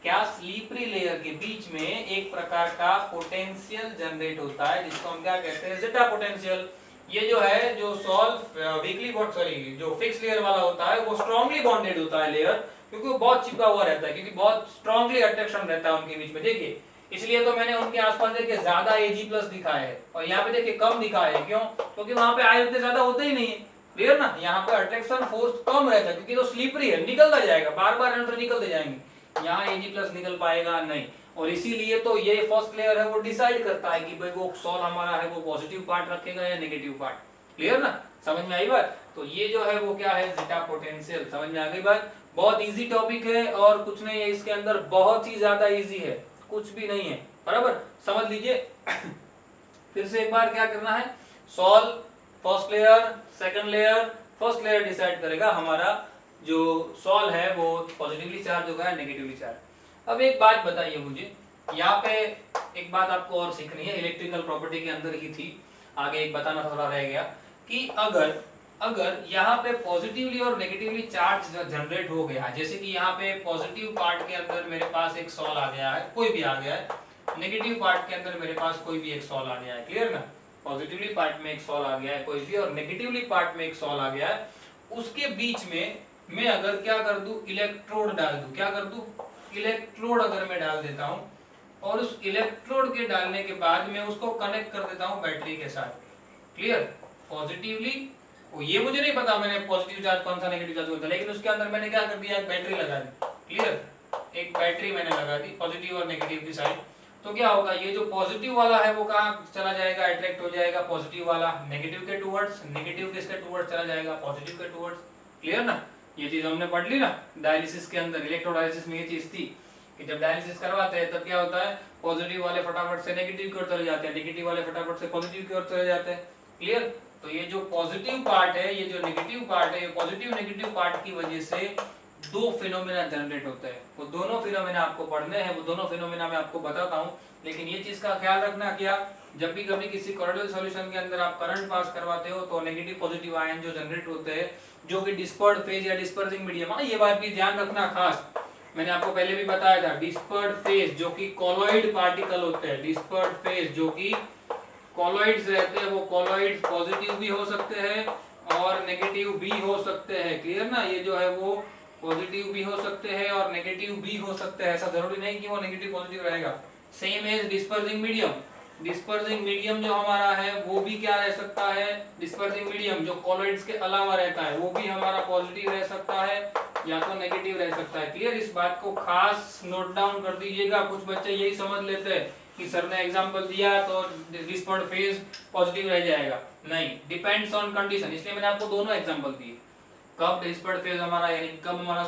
क्या स्लीपरी लेयर के बीच में एक प्रकार का पोटेंशियल जनरेट होता है, जिसको हम क्या कहते हैं, जेटा पोटेंशियल। ये जो है, जो सॉल वीकली बॉन्ड, सॉरी जो फिक्स लेयर वाला होता है वो स्ट्रांगली बॉन्डेड होता है लेयर, क्योंकि वो बहुत चिपका हुआ रहता है, क्योंकि बहुत स्ट्रांगली अट्रैक्शन रहता है उनके बीच में। देखिए इसलिए तो मैंने उनके आसपास देखिए ज्यादा Ag+ दिखाया है, और यहाँ पे देखिए कम दिखाया है। क्यों, क्योंकि वहां पे आयन उतने ज्यादा होते ही नहीं है, क्लियर ना। यहाँ पे अट्रैक्शन फोर्स कम रहता है क्योंकि तो स्लीपरी है, निकलता जाएगा, बार बार एंटर निकलते जाएंगे। यहाँ Ag+ निकल पाएगा नहीं, और इसीलिए तो ये फर्स्ट लेयर है वो डिसाइड करता है कि भाई वो सॉल हमारा है वो पॉजिटिव पार्ट रखेगा या नेगेटिव पार्ट। क्लियर ना, समझ में आई बात। तो ये जो है वो क्या है, जेटा पोटेंशियल। समझ में आ गई बात। बहुत इजी टॉपिक है और कुछ नहीं है इसके अंदर, बहुत ही ज्यादा इजी है, कुछ भी नहीं है, बराबर समझ लीजिए। फिर से एक बार क्या करना है, sol first layer second layer, first layer decide करेगा हमारा जो सॉल है वो पॉजिटिवली चार्ज होगा या नेगेटिवली चार्ज। अब एक बात बताइए मुझे, यहाँ पे एक बात आपको और सीखनी है, इलेक्ट्रिकल प्रॉपर्टी के अंदर ही थी, आगे एक बताना थोड़ा रह गया कि अगर यहाँ पे पॉजिटिवली और नेगेटिवली चार्ज जनरेट हो गया, जैसे कि यहाँ पे पॉजिटिव पार्ट के अंदर मेरे पास एक सॉल आ गया है, कोई भी आ गया है, नेगेटिव पार्ट के अंदर मेरे पास कोई भी एक सॉल आ गया है, क्लियर ना। पॉजिटिवली पार्ट में एक सॉल आ गया है कोई भी, और नेगेटिवली पार्ट में एक सॉल आ गया है, उसके बीच में मैं अगर क्या कर दूं, इलेक्ट्रोड डाल दूं। क्या कर दूं, इलेक्ट्रोड अगर मैं डाल देता हूं, और उस इलेक्ट्रोड के डालने के बाद मैं उसको कनेक्ट कर देता हूं बैटरी के साथ, क्लियर, पॉजिटिवली। ये मुझे नहीं पता मैंने पॉजिटिव चार्ज कौन सा नेगेटिव चार्ज कौन सा, लेकिन उसके अंदर मैंने क्या कर दिया, एक बैटरी लगा दी, क्लियर, एक बैटरी मैंने लगा दी पॉजिटिव और नेगेटिव की साइड। तो क्या होगा, ये जो पॉजिटिव वाला है वो कहाँ चला जाएगा, अट्रैक्ट हो जाएगा पॉजिटिव वाला नेगेटिव के टुवर्ड्स, नेगेटिव किसके टुवर्ड्स चला जाएगा, पॉजिटिव के टुवर्ड्स, क्लियर ना। ये चीज हमने पढ़ ली ना डायलिसिस के अंदर, इलेक्ट्रोडायलिसिस में ये चीज थी कि जब डायलिसिस करवाते हैं तब क्या होता है, पॉजिटिव वाले फटाफट से नेगेटिव की ओर चले जाते हैं, नेगेटिव वाले फटाफट से पॉजिटिव की ओर चले जाते हैं, क्लियर। तो ये जो पॉजिटिव पार्ट है, ये जो नेगेटिव पार्ट है, ये पॉजिटिव नेगेटिव पार्ट की वजह से दो फिनोमेना जनरेट होते हैं। वो दोनों फिनोमेना आपको पढ़ने हैं, वो दोनों फिनोमेना मैं आपको बताता हूँ, लेकिन ये चीज का ख्याल रखना क्या, जब भी कभी किसी कोरोडल सॉल्यूशन के अंदर आप करंट पास करवाते हो तो नेगेटिव पॉजिटिव आयन जो जनरेट होते हैं, जो कि डिस्पर्ड फेज या डिस्पर्सिंग मीडियम, ये बात भी ध्यान रखना खास, मैंने आपको पहले भी बताया था, डिस्पर्ड फेज जो कि कॉलॉइड पार्टिकल होते हैं, डिस्पर्ड फेज जो कि कॉलॉइड्स रहते हैं, वो कॉलॉइड्स पॉजिटिव भी हो सकते हैं और नेगेटिव भी हो सकते हैं, क्लियर ना। ये जो है वो पॉजिटिव भी हो सकते हैं और नेगेटिव भी हो सकते हैं, ऐसा जरूरी नहीं कि वो नेगेटिव पॉजिटिव रहेगा। Same as dispersing medium, dispersing medium जो हमारा है वो भी क्या रह सकता है, डिस्पर्सिंग मीडियम जो कॉलॉइड्स के अलावा रहता है वो भी हमारा पॉजिटिव रह सकता है या तो नेगेटिव रह सकता है, क्लियर। इस बात को खास नोट डाउन कर दीजिएगा। कुछ बच्चे यही समझ लेते हैं कि सर ने एग्जांपल दिया तो डिस्पर्ड फेज पॉजिटिव रह जाएगा, नहीं, डिपेंड्स ऑन कंडीशन। इसलिए मैंने आपको दोनों एग्जांपल दिए, कब डिस्पर्ड फेज हमारा यानी कब हमारा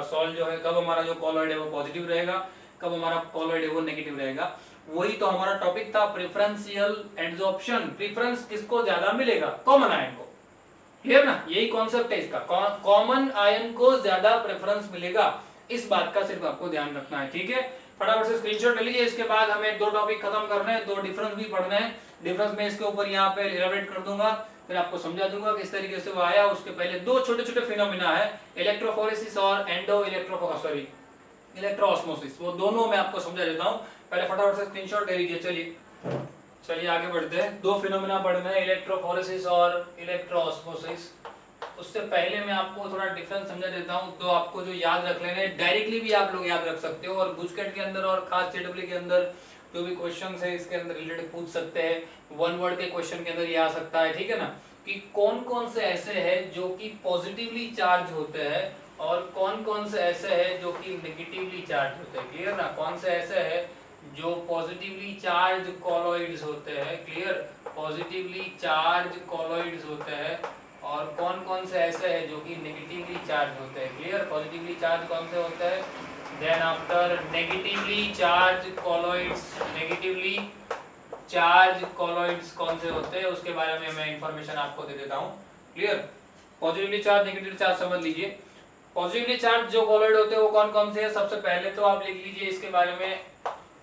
सॉल जो है, कब हमारा जो कॉलॉइड है वो पॉजिटिव रहेगा, कब हमारा कॉलॉइड है वो नेगेटिव रहेगा। वही तो हमारा टॉपिक था, प्रेफरेंशियल एडजॉर्प्शन। प्रेफरेंस किसको ज्यादा मिलेगा? कॉमन आयन को। क्लियर ना? यही कॉन्सेप्ट है इसका, कॉमन आयन को ज्यादा प्रेफरेंस मिलेगा। इस बात का सिर्फ आपको ध्यान रखना है, ठीक है। फटाफट से स्क्रीनशॉट ले लीजिए। इसके बाद हमें 2 टॉपिक खत्म करने हैं, 2 डिफरेंस भी पढ़ने हैं। डिफरेंस में इसके ऊपर यहाँ पे इलैबोरेट कर दूंगा, फिर आपको समझा दूंगा किस तरीके से वो आया। उसके पहले 2 छोटे छोटे फिनोमिना है, इलेक्ट्रोफोरेसिस और इलेक्ट्रोऑस्मोसिस, वो दोनों मैं आपको समझा देता हूँ। पहले फटाफट से स्क्रीनशॉट ले लीजिए। चलिए आगे बढ़ते हैं। 2 फिनोमिना पढ़ना है, इलेक्ट्रोफोरेसिस और इलेक्ट्रोऑस्मोसिस। उससे पहले मैं आपको थोड़ा डिफरेंस समझा देता हूँ, तो आपको जो याद रख लेने, डायरेक्टली भी आप लोग याद रख सकते हो, और बुचकेट के अंदर और खास जेडब्ल्यू के अंदर जो भी क्वेश्चंस है इसके अंदर रिलेटेड पूछ सकते हैं। 1 वर्ड के क्वेश्चन के अंदर ये आ सकता है, ठीक है ना, कि कौन कौन से ऐसे हैं जो कि पॉजिटिवली चार्ज होते हैं और कौन कौन से ऐसे हैं जो कि नेगेटिवली चार्ज होते हैं। क्लियर ना? कौन से ऐसे हैं जो पॉजिटिवली चार्ज कॉलॉइड्स होते हैं, क्लियर, पॉजिटिवली चार्ज कॉलॉइड्स होते हैं, और कौन कौन से ऐसे हैं जो कि नेगेटिवली चार्ज होते हैं। क्लियर? पॉजिटिवली चार्ज कौन से होते हैं, then after negatively charge colloids, negatively charge colloids कौन से होते हैं उसके बारे में मैं इंफॉर्मेशन आपको दे देता हूं। Clear? Positively charge, negatively charge समझ लीजिए। पॉजिटिवली चार्ज जो कॉलॉइड होते हैं वो कौन कौन से हैं? सबसे पहले तो आप लिख लीजिए इसके बारे में,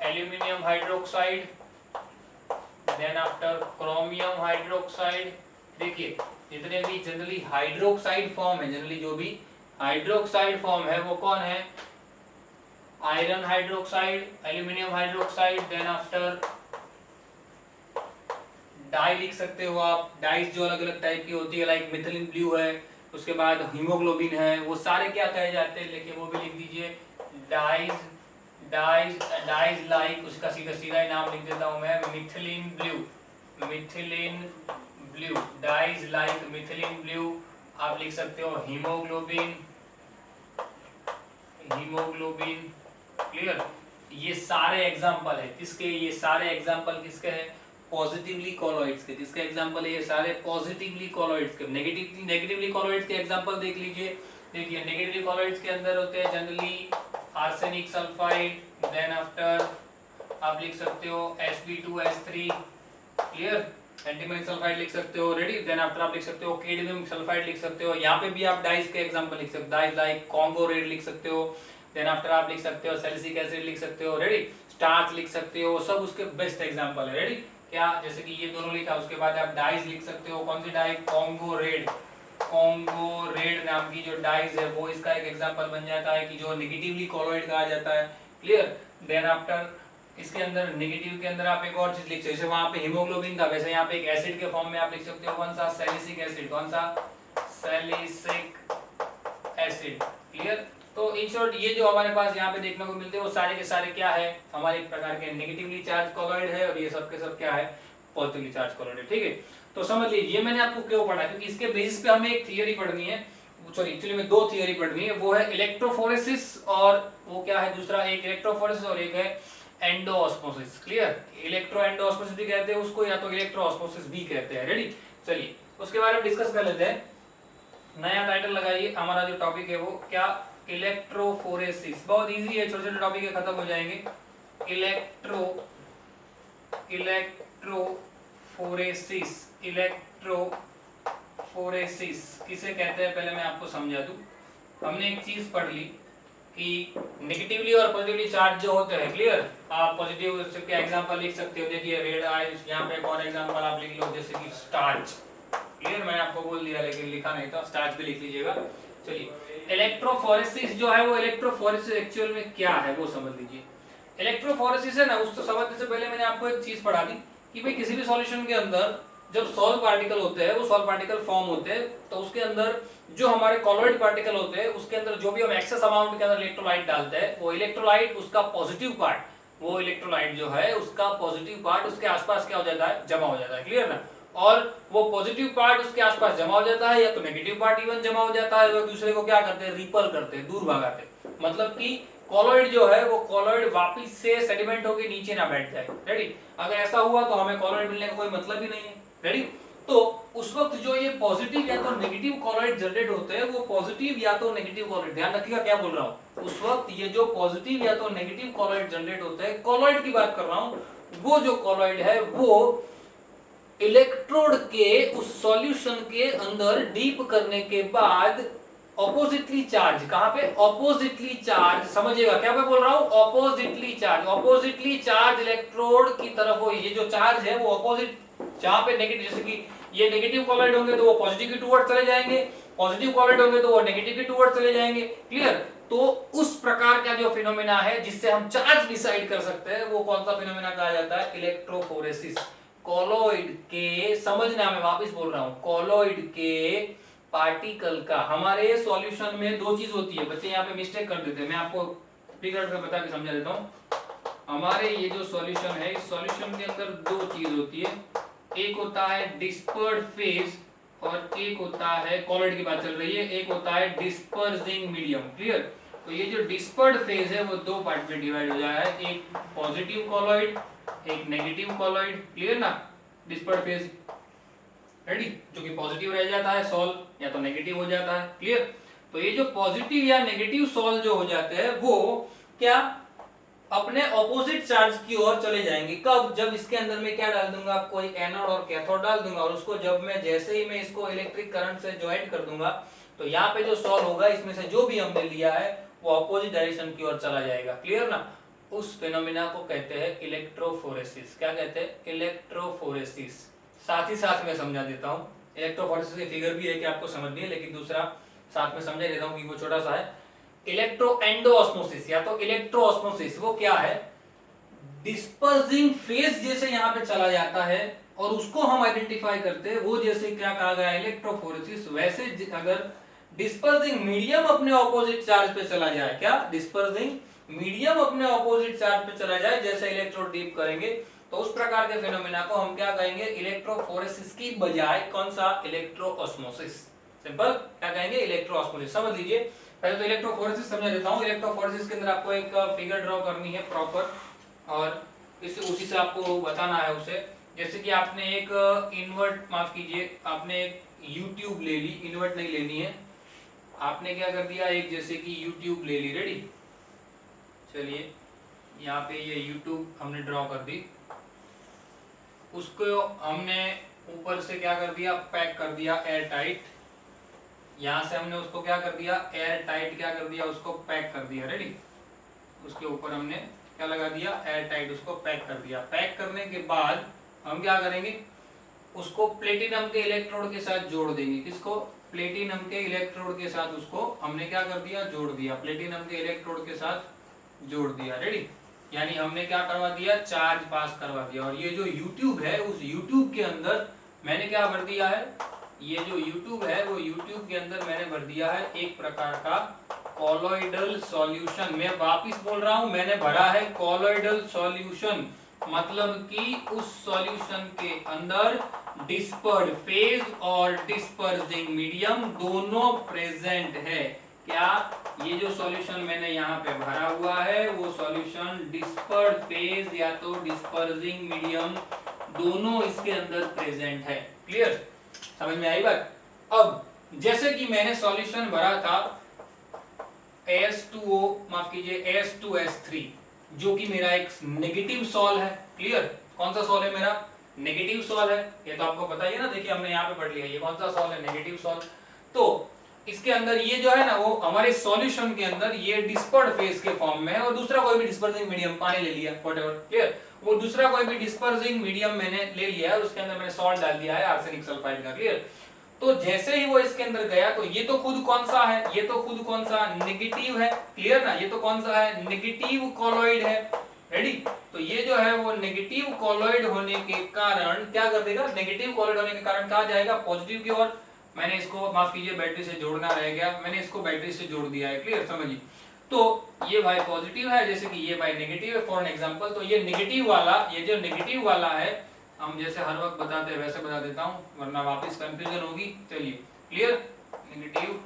aluminium hydroxide, then after chromium hydroxide. देखिए जितने भी जनरली हाइड्रोक्साइड फॉर्म है, जनरली जो भी हाइड्रोक्साइड फॉर्म है वो कौन है? Iron hydroxide, aluminium hydroxide, then after dye लिख सकते हो आप, डाइस जो अलग अलग टाइप की होती है, लाइक मिथिलिन ब्लू है, उसके बाद हीमोग्लोबिन है, वो सारे क्या कहे जाते हैं, लेकिन वो भी लिख दीजिए डाइज, डाइज लाइक, उसका सीधा सीधा ही नाम लिख देता हूं मैं, methylene blue, methylene blue, dyes like methylene blue. आप लिख सकते हो हीमोग्लोबिन, हीमोग्लोबिन। क्लियर? ये सारे एग्जांपल है किसके? ये सारे एग्जांपल किसके हैं? पॉजिटिवली कॉलॉइड्स के। किसके एग्जांपल है ये सारे? पॉजिटिवली कॉलॉइड्स के। नेगेटिवली कॉलॉइड्स के एग्जांपल देख लीजिए। देखिए नेगेटिवली कॉलॉइड्स के अंदर होते हैं generally arsenic sulphide, then after आप लिख सकते हो Sp2S3, क्लियर, एंटीमनी सल्फाइड लिख सकते हो, रेडी, देन आफ्टर आप लिख सकते हो कैडमियम सल्फाइड लिख सकते हो। यहाँ पे भी आप डाइस के एग्जांपल लिख सकते हो, डाइस लाइक कॉन्गो रेड लिख सकते हो, देन आफ्टर आप लिख सकते हो सैलिसिक एसिड लिख सकते हो, रेडी, स्टार्च लिख सकते हो, सब उसके बेस्ट एग्जांपल है, रेडी। क्या? जैसे कि ये दोनों लिखा, उसके बाद आप डाइस लिख सकते हो, कौन सी dye? Congo red, Congo red नाम की जो डाइस है वो इसका एक एग्जांपल बन जाता है कि जो नेगेटिवली कॉलॉइड कहा जाता है, क्लियर। देन आफ्टर इसके अंदर नेगेटिव के अंदर आप एक और चीज लिख सकते हो, जैसे वहां पे हीमोग्लोबिन था, वैसे यहाँ पे एक एसिड के फॉर्म में आप लिख सकते हो, कौन सा? सैलिसिक एसिड, कौन सा? Salicylic acid, clear. तो इन शॉर्ट ये जो हमारे पास यहाँ पे देखने को मिलते हैं वो सारे के सारे क्या है? हमारे एक प्रकार के नेगेटिवली चार्ज कॉलॉइड है, और ये सब के सब क्या है? पॉजिटिवली चार्ज कॉलॉइड है, ठीक है। तो समझ लीजिए ये मैंने आपको क्यों पढ़ा, क्योंकि इसके बेसिस पे हमें एक थियरी पढ़नी है, सॉरी एक्चुअली में 2 थियरी पढ़नी है। वो है इलेक्ट्रोफोरेसिस, और वो क्या है दूसरा? एक इलेक्ट्रोफोरेसिस और एक है एंडोऑस्मोसिस, क्लियर। इलेक्ट्रो एंडोऑस्मोसिस भी कहते हैं उसको, या तो इलेक्ट्रोऑस्मोसिस भी कहते हैं, रेडी। चलिए उसके बारे में डिस्कस कर लेते हैं। नया टाइटल लगाइए, हमारा जो टॉपिक है वो क्या? इलेक्ट्रोफोरेसिस। बहुत इजी है, छोटे छोटे टॉपिक है, खत्म हो जाएंगे। इलेक्ट्रोफोरेसिस, इलेक्ट्रोफोरेसिस किसे कहते हैं पहले मैं आपको समझा दूं। हमने एक चीज पढ़ ली कि नेगेटिवली और पॉजिटिवली चार्ज जो होते हैं, क्लियर। आप पॉजिटिव के एग्जांपल लिख सकते हो, देखिए रेड आइस, यहाँ पे एक और एग्जांपल आप लिख लो, जैसे कि स्टार्च, क्लियर। मैंने आपको बोल दिया लेकिन लिखा नहीं था, स्टार्च भी लिख लीजिएगा। चलिए इलेक्ट्रोफोरेसिस जो है वो, इलेक्ट्रोफोरेसिस एक्चुअल में क्या है वो समझ लीजिए। इलेक्ट्रोफोरेसिस है ना, उस तो समझने से पहले मैंने आपको एक चीज पढ़ा दी कि भाई किसी भी सॉल्यूशन के अंदर जब सॉल्व पार्टिकल होते हैं, वो सॉल्व पार्टिकल फॉर्म होते हैं, तो उसके अंदर जो हमारे कॉलॉइड पार्टिकल होते हैं उसके अंदर जो भी हम एक्सेस अमाउंट के अंदर इलेक्ट्रोलाइट डालते हैं, वो इलेक्ट्रोलाइट उसका पॉजिटिव पार्ट, वो इलेक्ट्रोलाइट जो है उसका पॉजिटिव पार्ट उसके आसपास क्या हो जाता है? जमा हो जाता है, क्लियर ना। और वो पॉजिटिव पार्ट उसके आसपास जमा हो जाता है, या तो नेगेटिव पार्ट इवन जमा हो जाता है, वो दूसरे को क्या करते हैं? रिपल करते हैं, दूर भगाते हैं। मतलब कि कॉलॉइड जो है वो कॉलॉइड वापस से सेडिमेंट होकर नीचे ना बैठ जाए, रेडी। अगर ऐसा हुआ तो हमें कॉलॉइड मिलने का कोई मतलब ही नहीं है, रेडी। तो उस वक्त जो ये पॉजिटिव या तो नेगेटिव कॉलॉइड जनरेट होते हैं, वो पॉजिटिव या तो नेगेटिव कॉलॉइड, ध्यान रखिएगा क्या बोल रहा हूं, उस वक्त ये जो पॉजिटिव या तो नेगेटिव कॉलॉइड जनरेट होते हैं, कॉलॉइड की बात कर रहा हूं, वो जो कॉलॉइड है वो इलेक्ट्रोड के उस सॉल्यूशन के अंदर डीप करने के बाद ऑपोजिटली चार्ज, कहां पे? ऑपोजिटली चार्ज, समझिएगा क्या मैं बोल रहा हूं? Oppositely charge, oppositely charge electrode की तरफ हो, ये जो चार्ज है वो ऑपोजिट, जहां पे नेगेटिव, जैसे कि ये नेगेटिव कॉलॉइड होंगे तो वो पॉजिटिव के टुवर्ड चले जाएंगे, पॉजिटिव कॉलॉइड होंगे तो वो नेगेटिव के टुवर्ड चले जाएंगे, क्लियर? तो उस प्रकार का जो फिनोमेना है जिससे हम चार्ज डिसाइड कर सकते हैं वो कौन सा फिनोमेना कहा जाता है? इलेक्ट्रोफोरेसिस। कॉलॉइड के, समझना मैं वापस बोल रहा हूं, कॉलॉइड के पार्टिकल का, हमारे सॉल्यूशन में दो चीज होती है, बच्चे यहाँ पे मिस्टेक कर देते हैं, मैं आपको फिगर करके बता के समझा देता हूँ। हमारे ये जो सॉल्यूशन है, इस सॉल्यूशन के अंदर दो चीज होती है, एक होता है डिस्पर्ड फेज और एक होता है, कॉलॉइड की बात चल रही है, एक होता है डिस्पर्सिंग मीडियम, क्लियर? तो ये जो डिस्पर्ड फेज है वो दो पार्ट में डिवाइड हो जाए है, एक पॉजिटिव कॉलॉइड, एक नेगेटिव कॉलॉइड, क्लियर ना? डिस्पर्ड फेज रेडी, जो कि पॉजिटिव रह जाता है सॉल, या तो नेगेटिव हो जाता है, क्लियर? तो ये जो पॉजिटिव या नेगेटिव सॉल जो हो जाते हैं वो क्या अपने ऑपोजिट चार्ज की ओर चले जाएंगे। कब? जब इसके अंदर में क्या डाल दूंगा, कोई एनोड और कैथोड डाल दूंगा, और उसको जब मैं, जैसे ही मैं इसको इलेक्ट्रिक करंट से ज्वाइंट कर दूंगा तो यहाँ पे जो सॉल होगा इसमें से जो भी हमने लिया है वो ऑपोजिट डायरेक्शन की ओर चला जाएगा, क्लियर ना? उस फिनोमेना को कहते हैं इलेक्ट्रोफोरेसिस। क्या कहते हैं? इलेक्ट्रोफोरेसिस। साथ ही साथ मैं समझा देता हूँ, इलेक्ट्रोफोरेसिस की फिगर भी है कि आपको समझनी है, लेकिन दूसरा साथ में समझा देता हूँ कि वो छोटा सा है। इलेक्ट्रोएंडोऑस्मोसिस या तो इलेक्ट्रोऑस्मोसिस, वो क्या है? डिस्पर्सिंग फेज जैसे यहाँ पे चला जाता है और उसको हम आइडेंटिफाई करते हैं, वो जैसे क्या कहा गया इलेक्ट्रोफोरेसिस, वैसे अगर डिस्पर्सिंग मीडियम अपने ऑपोजिट चार्ज पे चला जाए, क्या? डिस्पर्सिंग मीडियम अपने ऑपोजिट चार्ज पे चला जाए, जैसे इलेक्ट्रोड डीप करेंगे, तो उस प्रकार के फिनोमेना को हम क्या कहेंगे? इलेक्ट्रोफोरेसिस की बजाय कौन सा? इलेक्ट्रोऑस्मोसिस। सिंपल, क्या कहेंगे? इलेक्ट्रोऑस्मोसिस। समझ लीजिए, पहले तो इलेक्ट्रोफोरेसिस समझा देता हूं। इलेक्ट्रोफोरेसिस के अंदर आपको एक फिगर ड्रॉ करनी है प्रॉपर, और इससे उसी से आपको बताना है उसे। जैसे कि आपने एक इन्वर्ट, माफ कीजिए, आपने एक यूट्यूब ले ली, इन्वर्ट नहीं लेनी है, आपने क्या कर दिया, एक जैसे कि यूट्यूब ले ली, रेडी? चलिए यहाँ पे ये यूट्यूब हमने ड्रॉ कर दी, उसको हमने ऊपर से क्या कर दिया? पैक कर दिया एयर टाइट। यहां से हमने उसको क्या कर दिया? एयर टाइट क्या कर दिया? उसको पैक कर दिया, रेडी? उसके ऊपर हमने क्या लगा दिया? एयर टाइट, उसको पैक कर दिया। पैक करने के बाद हम क्या करेंगे? उसको प्लेटिनम के इलेक्ट्रोड के साथ जोड़ देंगे। किसको? प्लेटिनम के इलेक्ट्रोड के साथ उसको हमने क्या कर दिया? जोड़ दिया। प्लेटिनम के इलेक्ट्रोड के साथ जोड़ दिया, रेडी? यानी हमने क्या करवा दिया? चार्ज पास करवा दिया। और ये जो यूट्यूब है, उस यूट्यूब के अंदर मैंने क्या भर दिया है? ये जो यूट्यूब है वो यूट्यूब के अंदर मैंने भर दिया है एक प्रकार का कॉलॉइडल सॉल्यूशन। मैं वापिस बोल रहा हूं, मैंने भरा है कॉलॉइडल सॉल्यूशन, मतलब कि उस सॉल्यूशन के अंदर डिस्पर्ड फेज और डिस्पर्सिंग मीडियम दोनों प्रेजेंट है। क्या? ये जो सॉल्यूशन मैंने यहाँ पे भरा हुआ है वो सॉल्यूशन डिस्पर्ड फेज या तो डिस्पर्सिंग मीडियम दोनों इसके अंदर प्रेजेंट है। क्लियर? समझ में आई बात? अब जैसे कि मैंने सॉल्यूशन भरा था AS2O, माफ कीजिए AS2S3, जो कि मेरा एक नेगेटिव सॉल है। क्लियर? कौन सा सॉल है मेरा? नेगेटिव सॉल है। ये तो आपको पता ही है ना, देखिए हमने यहाँ पे पढ़ लिया, ये कौन सा सॉल है? Negative sol. तो इसके अंदर ये जो है ना, वो हमारे सॉल्यूशन के अंदर ये डिस्पर्ड फेज के फॉर्म में है, और दूसरा कोई भी डिस्पर्सिंग मीडियम, पानी ले लिया, व्हाटएवर, क्लियर? वो दूसरा कोई भी डिस्पर्सिंग मीडियम मैंने ले लिया है, उसके अंदर मैंने सॉल्ट डाल दिया है आर्सेनिक सल्फाइड का, क्लियर? तो जैसे ही वो इसके अंदर गया तो ये तो खुद कौन सा है? ये तो खुद कौन सा? नेगेटिव है, क्लियर ना? ये तो कौन सा है? नेगेटिव कॉलॉइड है, रेडी? तो ये जो है वो नेगेटिव कॉलॉइड होने के कारण क्या कर देगा? नेगेटिव कॉलॉइड होने के कारण कहा जाएगा पॉजिटिव की ओर। मैंने इसको, माफ कीजिए, बैटरी से जोड़ना रह गया, मैंने इसको बैटरी से जोड़ दिया है, क्लियर? समझिए, तो ये भाई पॉजिटिव है, जैसे कि ये भाई नेगेटिव है फॉर एग्जांपल। तो ये नेगेटिव वाला, ये जो नेगेटिव वाला है, हम जैसे हर वक्त बताते हैं वैसे बता देता हूं, वरना वापस कंफ्यूजन होगी। चलिए, clear? Negative,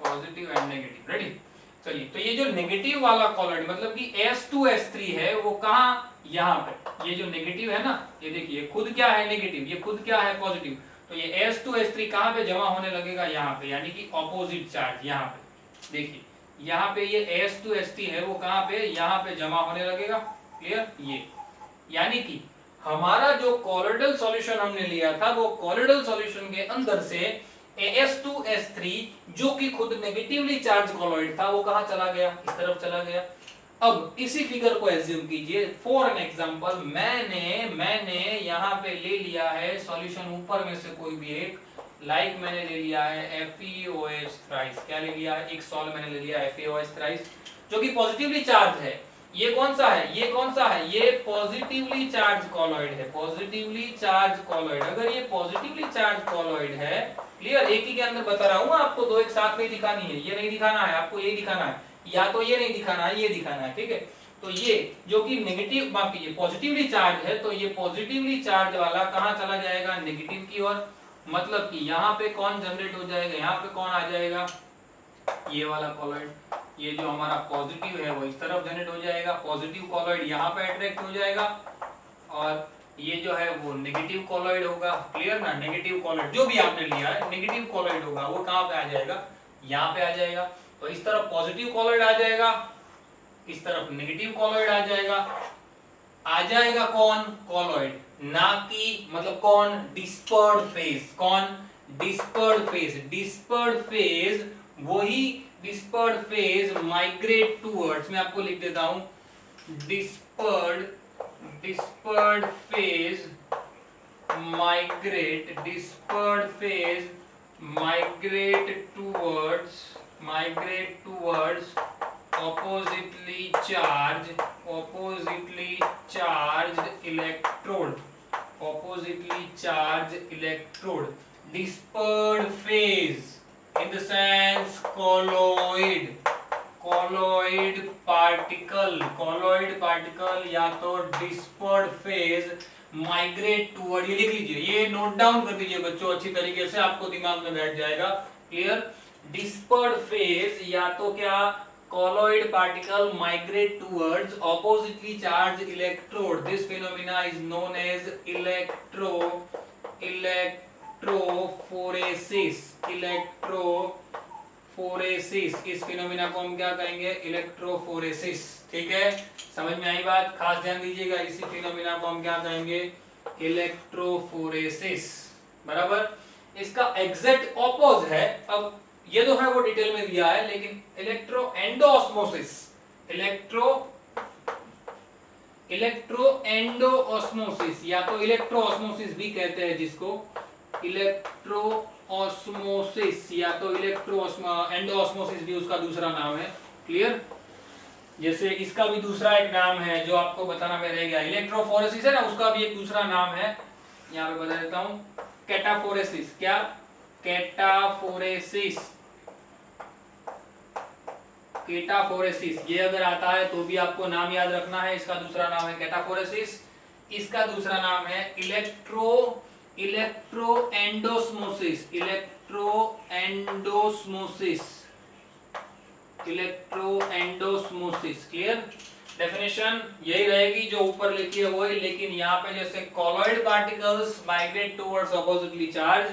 positive and negative, ready? चलिए, तो ये जो नेगेटिव वाला कॉलॉइड, मतलब कि S2S3 है, वो कहां? यहाँ पे। ये जो नेगेटिव है ना, ये देखिए खुद क्या है? नेगेटिव। ये खुद क्या है? पॉजिटिव। तो ये S2S3 कहां पे जमा होने लगेगा? यहाँ पे, यानी कि ऑपोजिट चार्ज यहाँ पे। देखिए यहाँ पे ये As2Ht है वो कहाँ पे, यहाँ पे जमा होने लगेगा। क्लियर? ये यानी कि हमारा जो कोलोइडल सॉल्यूशन हमने लिया था वो कोलोइडल सॉल्यूशन के अंदर से As2S3 जो कि खुद नेगेटिवली चार्ज कोलोइड था वो कहां चला गया, इस तरफ चला गया। अब इसी फिगर को एज्यूम कीजिए फॉर एन एग्जांपल, मैंने यहां पे ले लिया है सॉल्यूशन ऊपर में से कोई भी एक, लाइक मैंने ले लिया है FeOH थ्राइस। क्या ले लिया है, एक सॉल्व मैंने ले लिया है FeOH थ्राइस जो कि पॉजिटिवली चार्ज है। ये कौन सा है, ये कौन सा है, ये पॉजिटिवली चार्ज कोलॉइड है, पॉजिटिवली चार्ज कोलॉइड। अगर ये पॉजिटिवली चार्ज कोलॉइड है, क्लियर, एक ही के अंदर बता रहा हूं आपको, दो एक साथ नहीं दिखानी है, ये नहीं दिखाना है आपको, ये दिखाना है, या तो ये नहीं दिखाना है, ये दिखाना है, ठीक है। तो ये जो कि नेगेटिव, माफ कीजिए, पॉजिटिवली चार्ज है, तो ये पॉजिटिवली चार्ज वाला कहां चला जाएगा, नेगेटिव की ओर। मतलब कि यहाँ पे कौन जनरेट हो जाएगा, यहाँ पे कौन आ जाएगा, ये वाला कोलॉइड। ये जो हमारा पॉजिटिव है वो इस तरफ जनरेट हो जाएगा, पॉजिटिव कोलॉइड यहाँ पे अट्रैक्ट हो जाएगा, और ये जो है वो नेगेटिव कोलॉइड होगा। क्लियर ना, नेगेटिव कोलॉइड जो भी आपने लिया है नेगेटिव कोलॉइड होगा, वो कहाँ पे आ जाएगा, यहाँ पे आ जाएगा। तो इस तरफ पॉजिटिव कोलॉइड आ जाएगा, इस तरफ नेगेटिव कोलॉइड आ जाएगा कौन, कोलॉइड, ना कि मतलब कौन, डिस्पर्ड फेज। कौन, डिस्पर्ड फेज। डिस्पर्ड फेज, वही डिस्पर्ड फेज माइग्रेट टूवर्ड्स, मैं आपको लिख देता हूं, dispersed phase migrate, dispersed phase migrate towards oppositely charged electrode, dispersed phase in the sense colloid particle या तो dispersed phase migrate toward, ये लिख लीजिए, ये नोट डाउन कर दीजिए बच्चों अच्छी तरीके से, आपको दिमाग में बैठ जाएगा। क्लियर, dispersed phase या तो क्या, colloid particle migrate towards oppositely charged electrode. This phenomena is known as electrophoresis. इस फिनोमिना को हम क्या कहेंगे, इलेक्ट्रोफोरेसिस। ठीक है, समझ में आई बात, खास ध्यान दीजिएगा, इसी फिनोमिना को हम क्या कहेंगे, इलेक्ट्रोफोरेसिस। बराबर, इसका एग्जैक्ट ऑपोज है, अब ये तो है वो डिटेल में दिया है, लेकिन इलेक्ट्रो एंडोऑस्मोसिस, इलेक्ट्रोएंडोऑस्मोसिस या तो इलेक्ट्रोऑस्मोसिस भी कहते हैं जिसको, इलेक्ट्रोऑस्मोसिस या तो एंडोऑस्मोसिस भी उसका दूसरा नाम है। क्लियर, जैसे इसका भी दूसरा एक नाम है जो आपको बताना में रह गया, इलेक्ट्रोफोरेसिस है ना, उसका भी एक दूसरा नाम है, यहाँ पे बता देता हूं, कैटाफोरेसिस। क्या, कैटाफोरेसिस, कैटाफोरेसिस, ये अगर आता है तो भी आपको नाम याद रखना है, इसका दूसरा नाम है कैटाफोरेसिस, इसका दूसरा नाम है इलेक्ट्रोएंडोस्मोसिस, इलेक्ट्रोएंडोस्मोसिस। क्लियर, डेफिनेशन यही रहेगी जो ऊपर लिखी है वही, लेकिन यहाँ पे जैसे colloid particles migrate towards oppositely charge,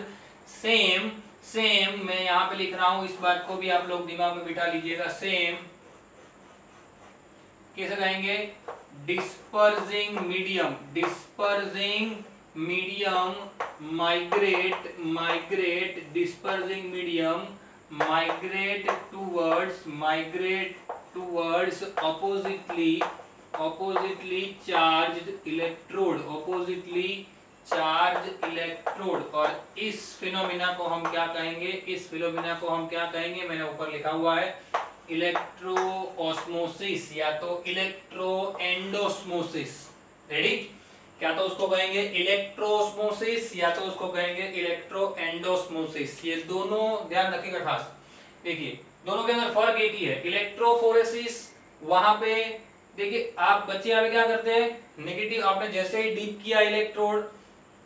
same मैं यहाँ पे लिख रहा हूं, इस बात को भी आप लोग दिमाग में बिठा लीजिएगा। सेम कैसे कहेंगे, dispersing medium migrate dispersing medium migrate towards oppositely charged electrode, और इस फिनोमिना को हम क्या कहेंगे, मैंने ऊपर लिखा हुआ है, इलेक्ट्रोऑस्मोसिस या तो इलेक्ट्रोएंडोस्मोसिस। रेडी, क्या तो उसको कहेंगे इलेक्ट्रोऑस्मोसिस या तो उसको कहेंगे इलेक्ट्रोएंडोस्मोसिस। ये दोनों ध्यान रखिएगा खास, देखिए दोनों के अंदर फर्क एक ही है। इलेक्ट्रोफोरेसिस, वहां पे देखिए आप बच्चे यहाँ पे क्या करते हैं, नेगेटिव आपने जैसे ही डीप किया इलेक्ट्रोड,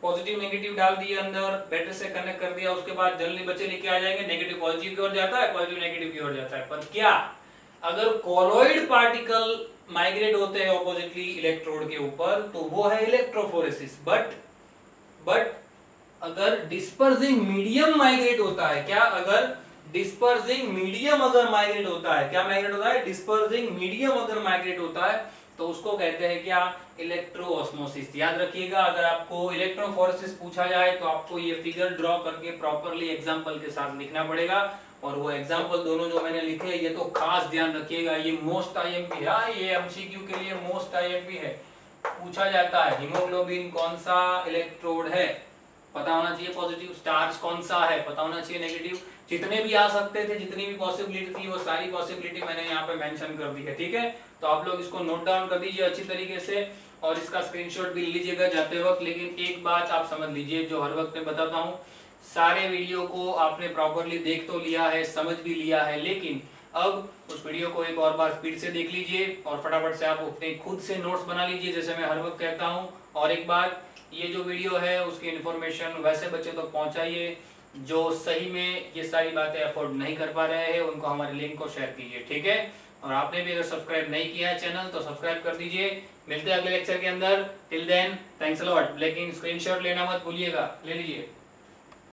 पॉजिटिव नेगेटिव डाल दिए अंदर, बैटरी से कनेक्ट कर दिया, उसके बाद जल्दी बच्चे लेके आ जाएंगे, नेगेटिव पॉजिटिव की ओर जाता है, पॉजिटिव नेगेटिव की ओर जाता है। पर क्या, अगर कॉलॉइड पार्टिकल माइग्रेट होते हैं ऑपोजिटली इलेक्ट्रोड के ऊपर तो वो है इलेक्ट्रोफोरेसिस। बट अगर डिस्पर्सिंग मीडियम माइग्रेट होता है, क्या, अगर डिस्पर्सिंग मीडियम अगर माइग्रेट होता है, क्या माइग्रेट होता है, डिस्पर्सिंग मीडियम अगर माइग्रेट होता है तो उसको कहते हैं क्या, इलेक्ट्रोऑस्मोसिस। याद रखिएगा, अगर आपको इलेक्ट्रोफोरेसिस पूछा जाए तो आपको ये फिगर ड्रॉ करके प्रॉपर्ली एग्जांपल के साथ लिखना पड़ेगा, और वो एग्जांपल दोनों जो मैंने लिखे ये तो खास ध्यान रखिएगा, ये मोस्ट आईएमपी है, ये एमसीक्यू के लिए मोस्ट आईएमपी है, पूछा जाता है हीमोग्लोबिन कौन सा इलेक्ट्रोड है, पता होना चाहिए, पॉजिटिव स्टार्च कौन सा है पता होना चाहिए, नेगेटिव, जितने भी आ सकते थे, जितनी भी पॉसिबिलिटी थी वो सारी पॉसिबिलिटी मैंने यहाँ पे मेंशन कर दी है, ठीक है। तो आप लोग इसको नोट डाउन कर दीजिए अच्छी तरीके से, और इसका स्क्रीनशॉट भी लीजिएगा जाते वक्त। लेकिन एक बात आप समझ लीजिए, जो हर वक्त मैं बताता हूँ, सारे वीडियो को आपने प्रॉपरली देख तो लिया है, समझ भी लिया है, लेकिन अब उस वीडियो को एक और बार स्पीड से देख लीजिए और फटाफट से आप अपने खुद से नोट्स बना लीजिए, जैसे मैं हर वक्त कहता हूँ। और एक बार ये जो वीडियो है उसकी इन्फॉर्मेशन वैसे बच्चे तक पहुंचाइए जो सही में ये सारी बातें अफोर्ड नहीं कर पा रहे हैं, उनको हमारे लिंक को शेयर कीजिए, ठीक है। और आपने भी अगर सब्सक्राइब नहीं किया है चैनल तो सब्सक्राइब कर दीजिए। मिलते हैं अगले लेक्चर के अंदर, till then thanks a lot. लेकिन स्क्रीनशॉट लेना मत भूलिएगा, ले लीजिए।